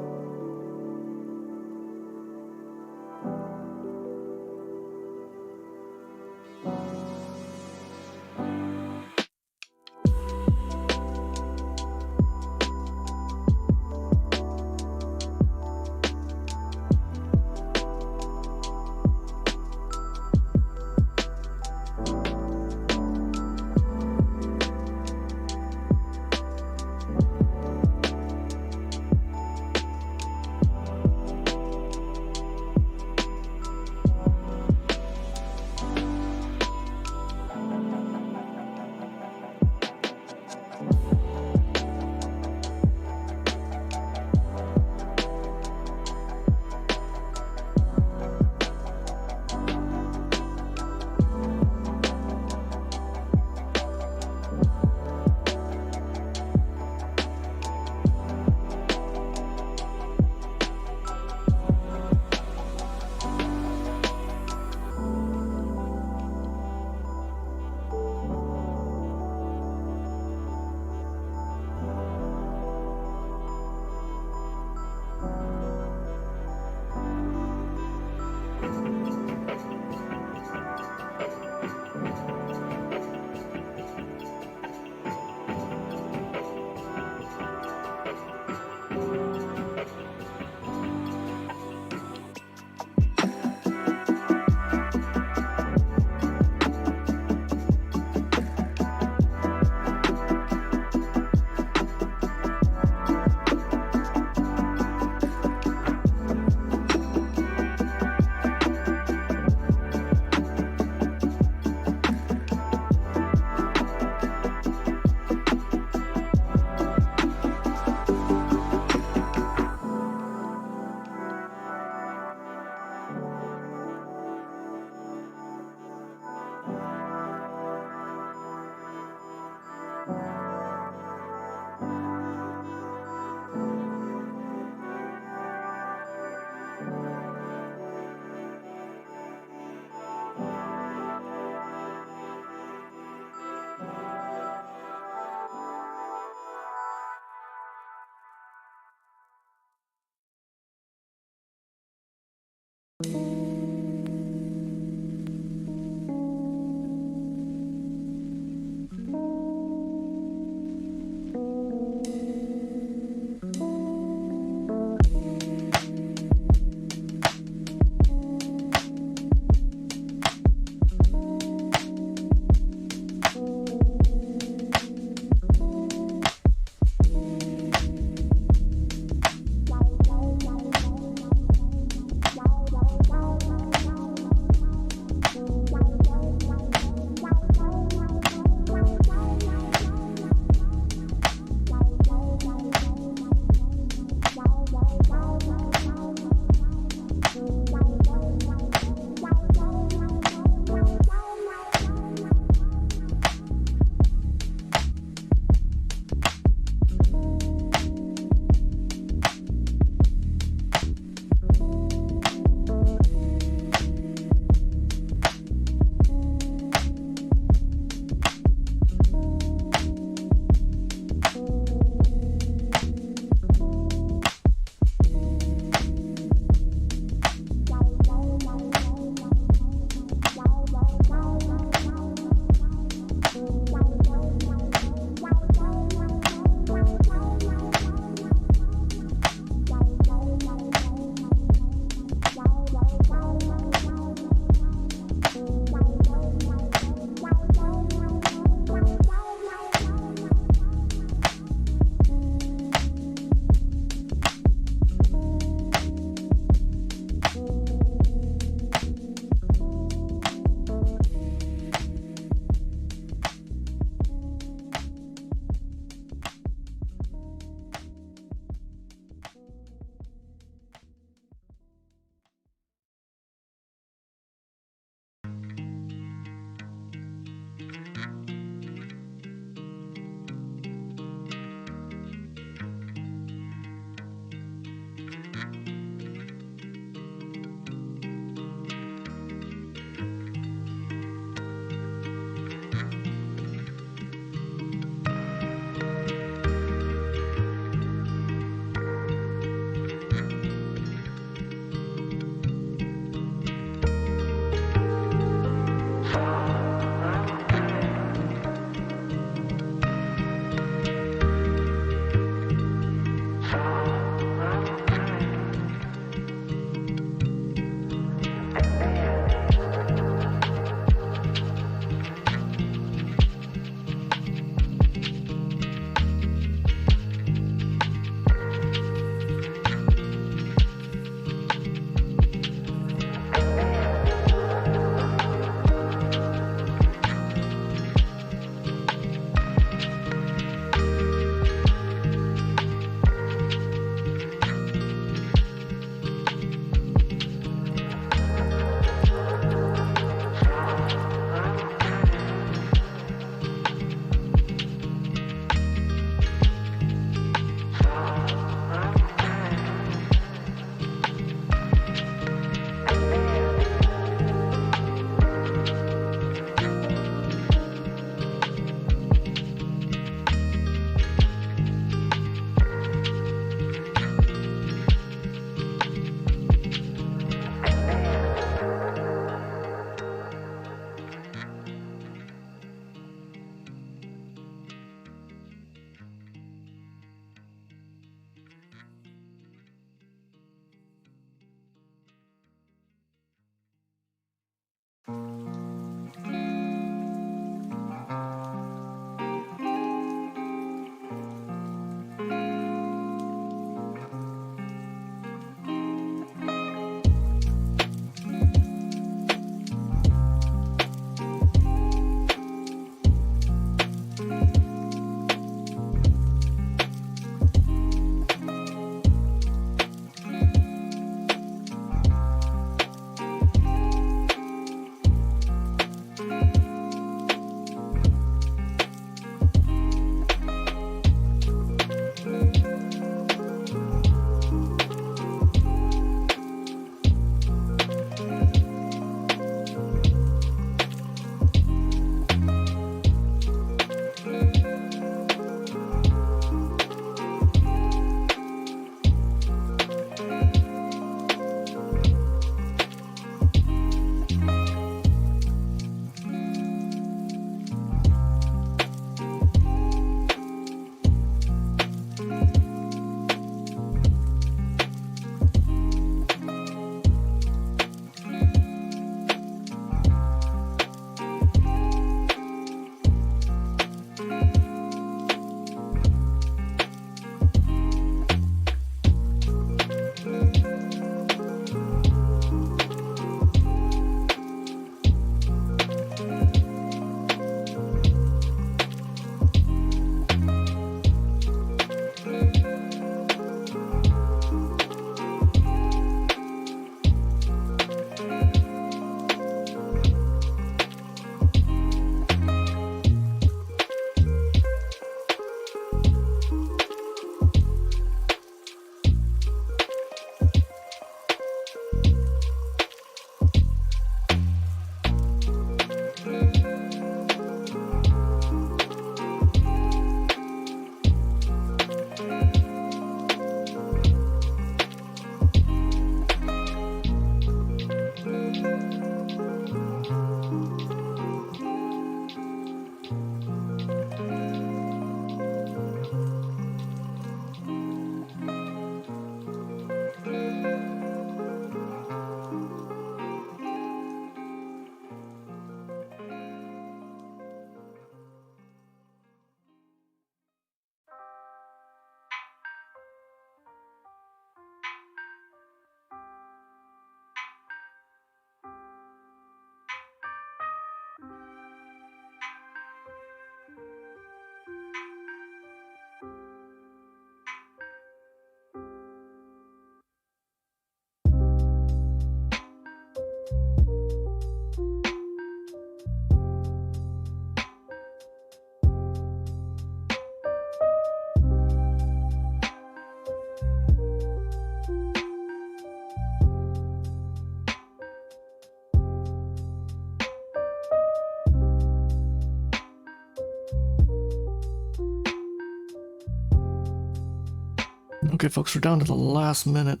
Okay, folks, we're down to the last minute.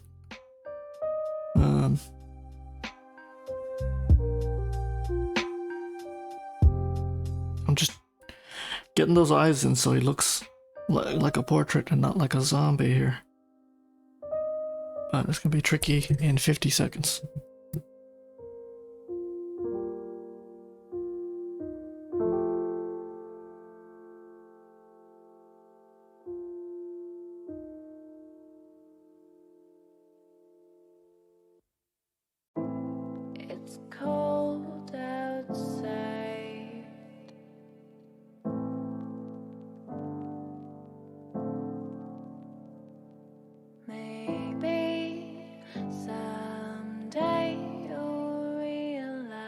I'm just getting those eyes in so he looks like a portrait and not like a zombie here. But it's gonna be tricky in 50 seconds. It's cold outside. Maybe someday you'll realize.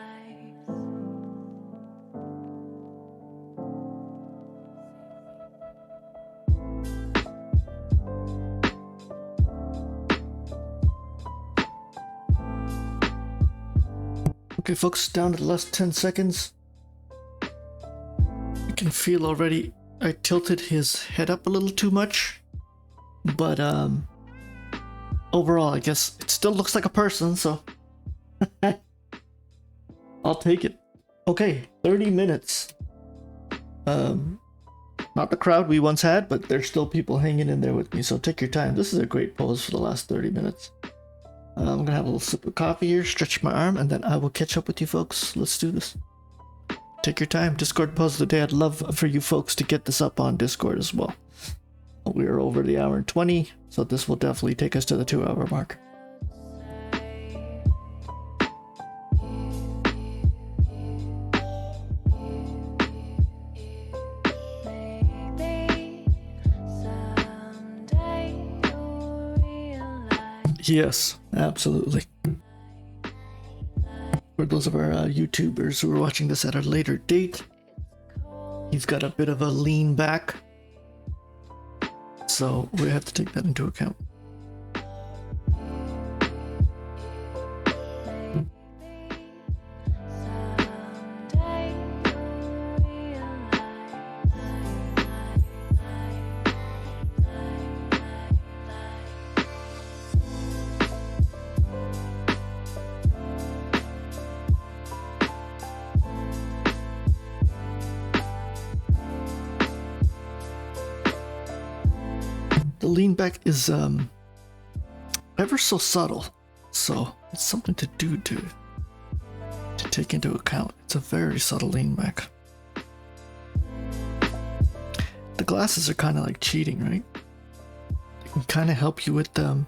Okay, folks, down to the last 10 seconds. You can feel already I tilted his head up a little too much. But overall, I guess it still looks like a person, so I'll take it. Okay, 30 minutes. Not the crowd we once had, but there's still people hanging in there with me, so take your time. This is a great pose for the last 30 minutes. I'm gonna have a little sip of coffee here, stretch my arm, and then I will catch up with you folks. Let's do this. Take your time. Discord pose of the day. I'd love for you folks to get this up on Discord as well. We are over the hour and 20, so this will definitely take us to the 2-hour mark. Yes, absolutely. For those of our YouTubers who are watching this at a later date, he's got a bit of a lean back, so we have to take that into account. The lean back is ever so subtle, so it's something to do to take into account. It's a very subtle lean back. The glasses are kind of like cheating, right? They can kind of help you with some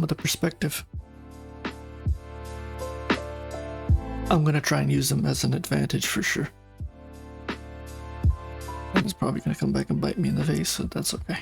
of the perspective. I'm gonna try and use them as an advantage for sure. And it's probably gonna come back and bite me in the face, so that's okay.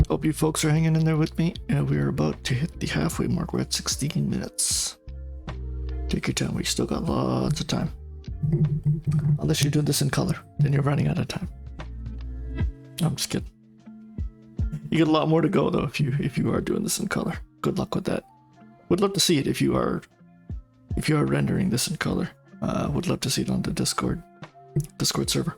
Hope you folks are hanging in there with me. We're about to hit the halfway mark. We're at 16 minutes. Take your time. We still got lots of time. Unless you're doing this in color, then you're running out of time. I'm just kidding. You get a lot more to go though if you are doing this in color. Good luck with that. Would love to see it if you are rendering this in color. Would love to see it on the Discord server.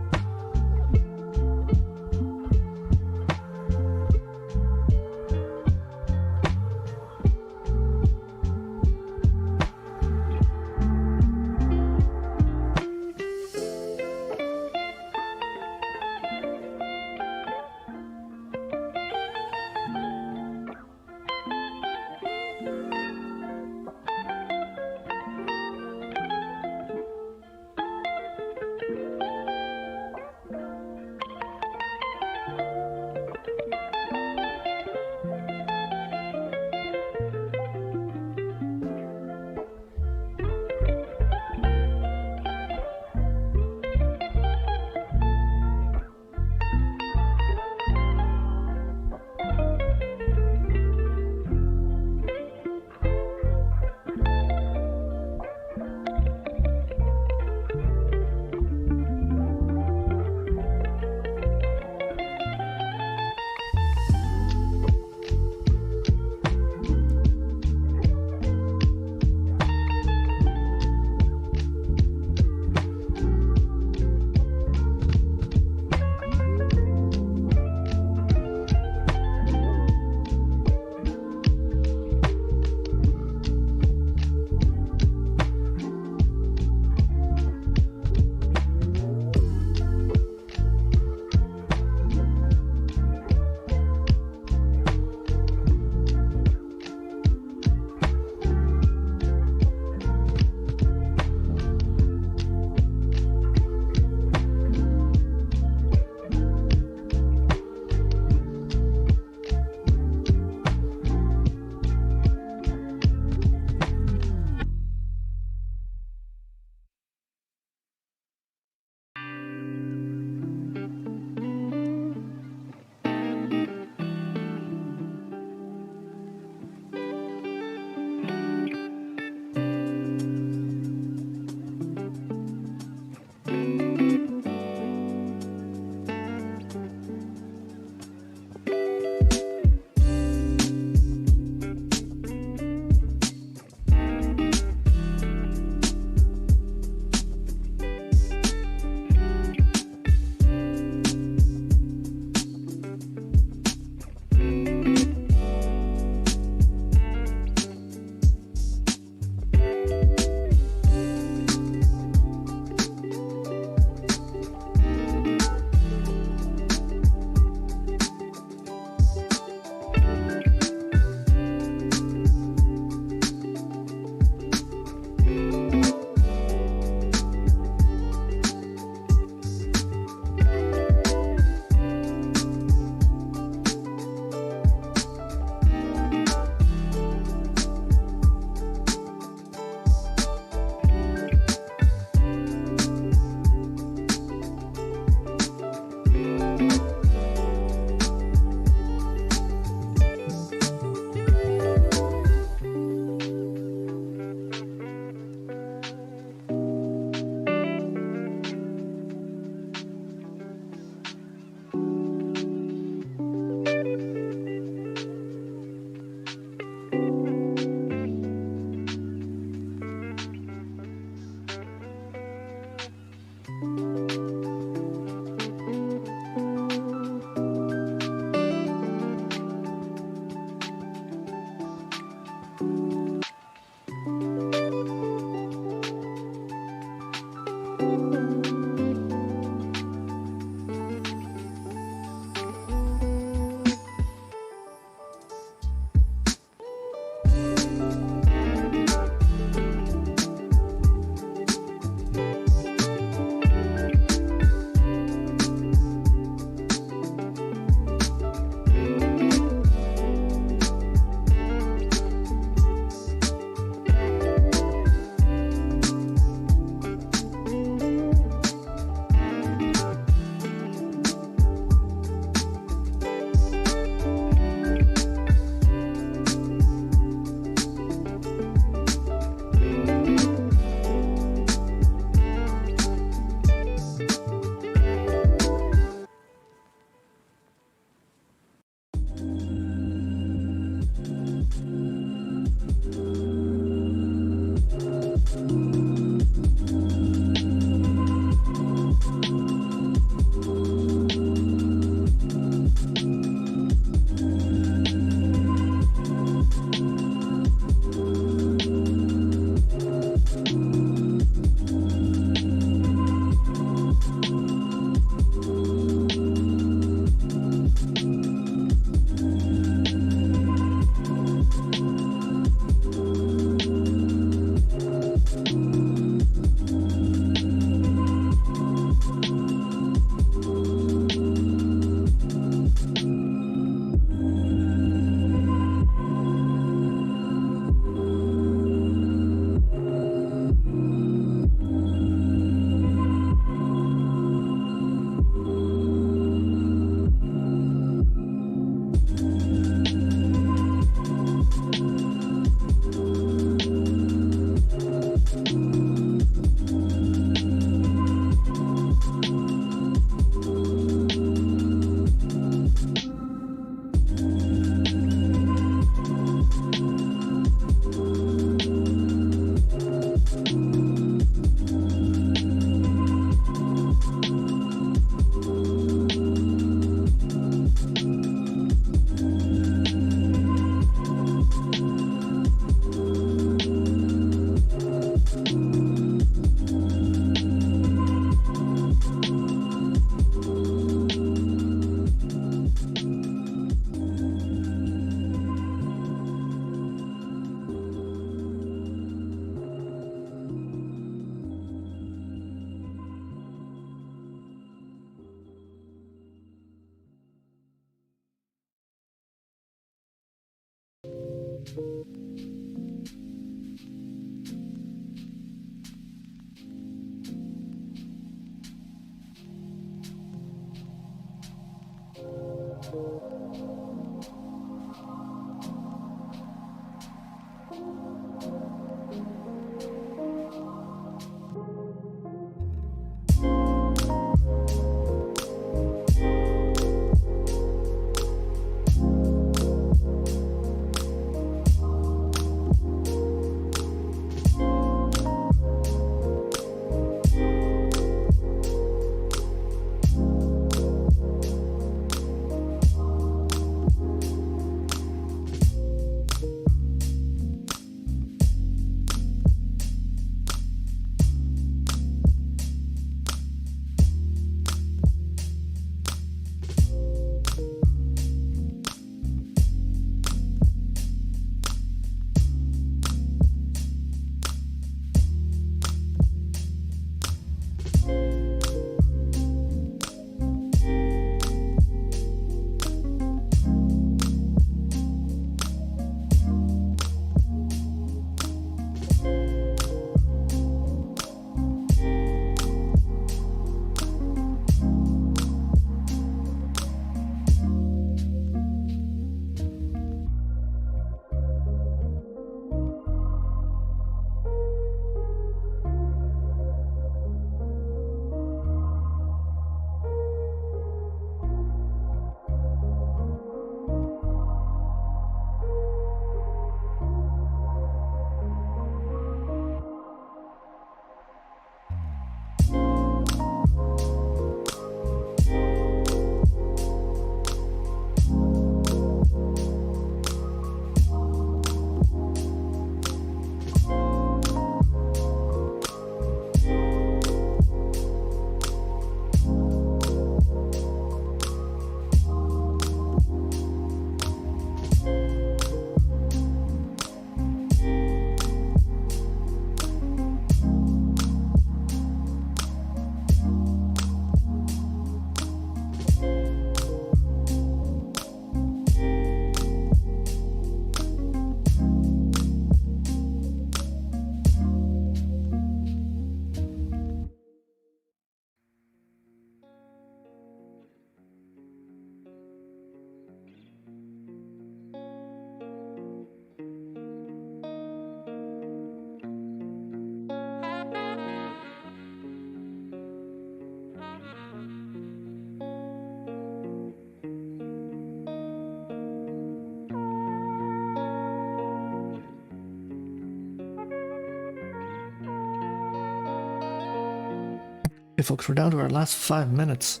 Okay, folks, we're down to our last 5 minutes.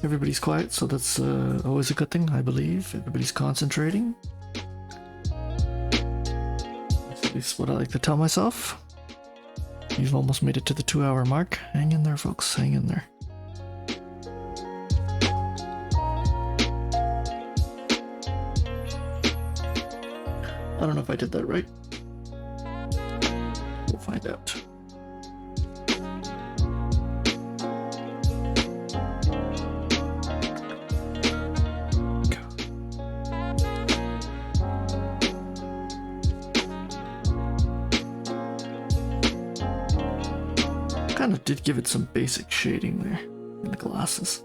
Everybody's quiet, so that's always a good thing, I believe. Everybody's concentrating. That's at least what I like to tell myself. You've almost made it to the 2-hour mark. Hang in there, folks. Hang in there. I don't know if I did that right. We'll find out. Kind of did give it some basic shading there in the glasses.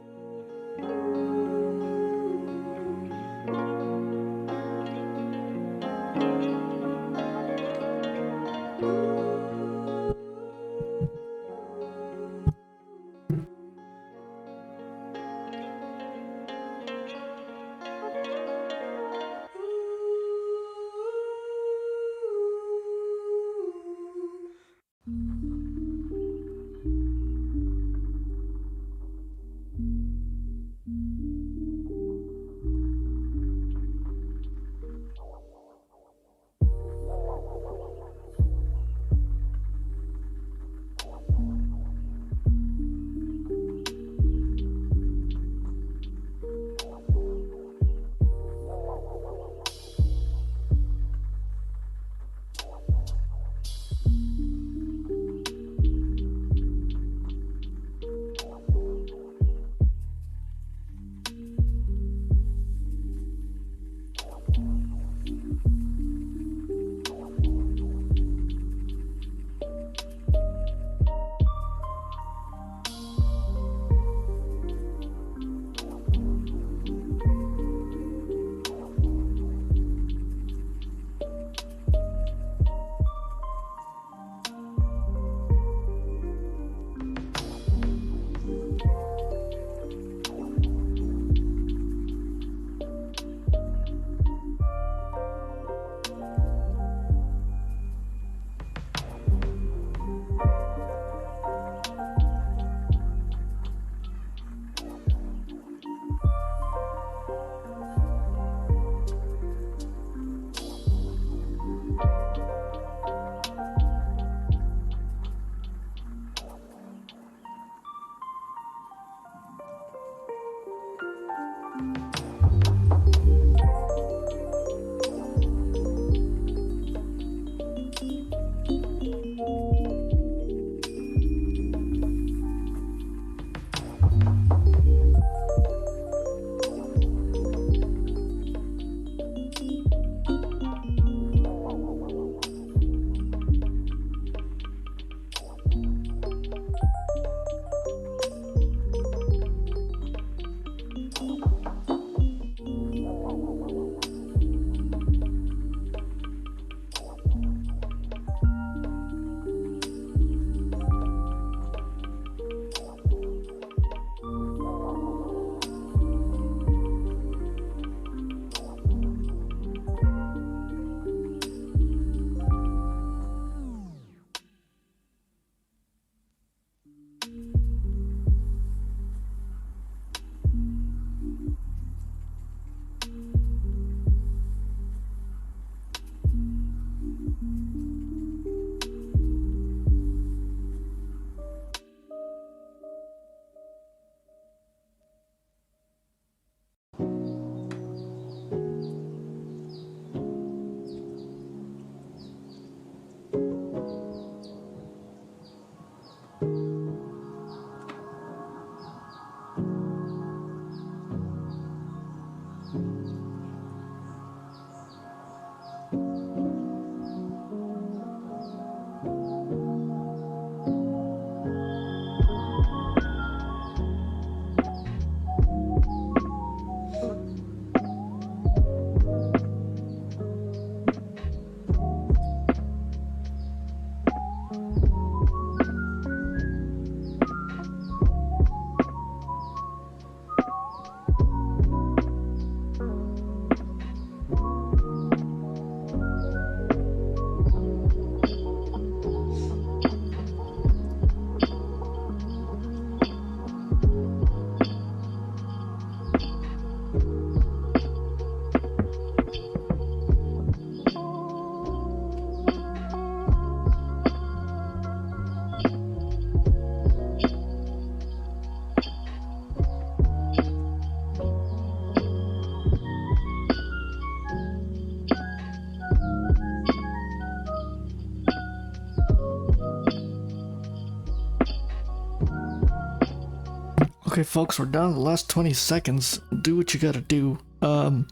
Okay, folks, we're down to the last 20 seconds. Do what you gotta do. No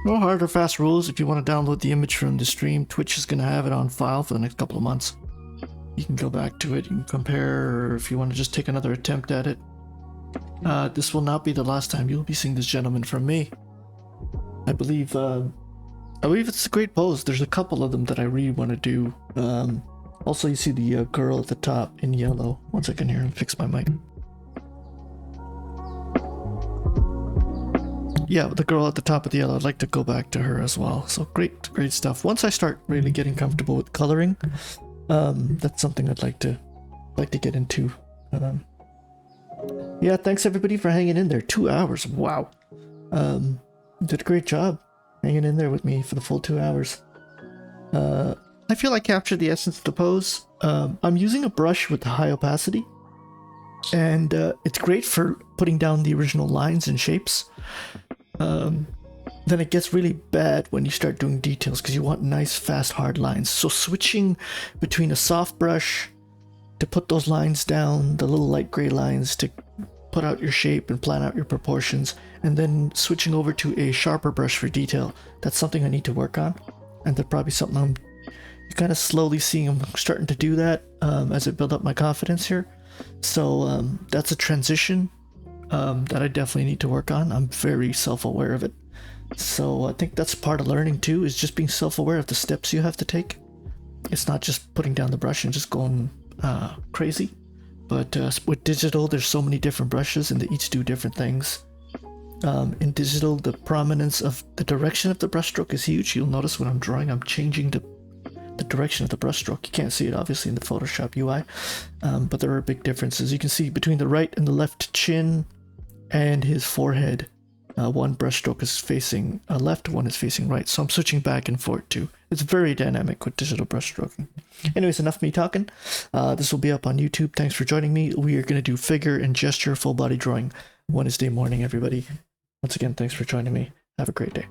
hard or fast rules. If you want to download the image from the stream, Twitch is gonna have it on file for the next couple of months. You can go back to it, you can compare, or if you want to just take another attempt at it. This will not be the last time you'll be seeing this gentleman from me. I believe it's a great pose. There's a couple of them that I really want to do. Also, you see the girl at the top in yellow. One second here, and fix my mic. Yeah, the girl at the top of the yellow, I'd like to go back to her as well. So great stuff. Once I start really getting comfortable with coloring, that's something I'd like to get into. Yeah, thanks everybody for hanging in there. 2 hours, wow. Did a great job hanging in there with me for the full 2 hours. I feel I captured the essence of the pose. I'm using a brush with high opacity, and it's great for putting down the original lines and shapes. Then it gets really bad when you start doing details because you want nice, fast, hard lines. So switching between a soft brush to put those lines down, the little light gray lines to put out your shape and plan out your proportions, and then switching over to a sharper brush for detail, that's something I need to work on. And that's probably something I'm kind of slowly seeing I'm starting to do that as I build up my confidence here. So that's a transition that I definitely need to work on. I'm very self-aware of it. So I think that's part of learning too, is just being self-aware of the steps you have to take. It's not just putting down the brush and just going crazy. But with digital, there's so many different brushes and they each do different things. In digital, the prominence of the direction of the brushstroke is huge. You'll notice when I'm drawing, I'm changing the direction of the brushstroke. You can't see it obviously in the Photoshop UI, but there are big differences. You can see between the right and the left chin and his forehead, one brushstroke is facing left, one is facing right. So I'm switching back and forth too. It's very dynamic with digital brushstroking. Anyways, enough of me talking. This will be up on YouTube. Thanks for joining me. We are going to do figure and gesture full body drawing Wednesday morning, everybody. Once again, thanks for joining me. Have a great day.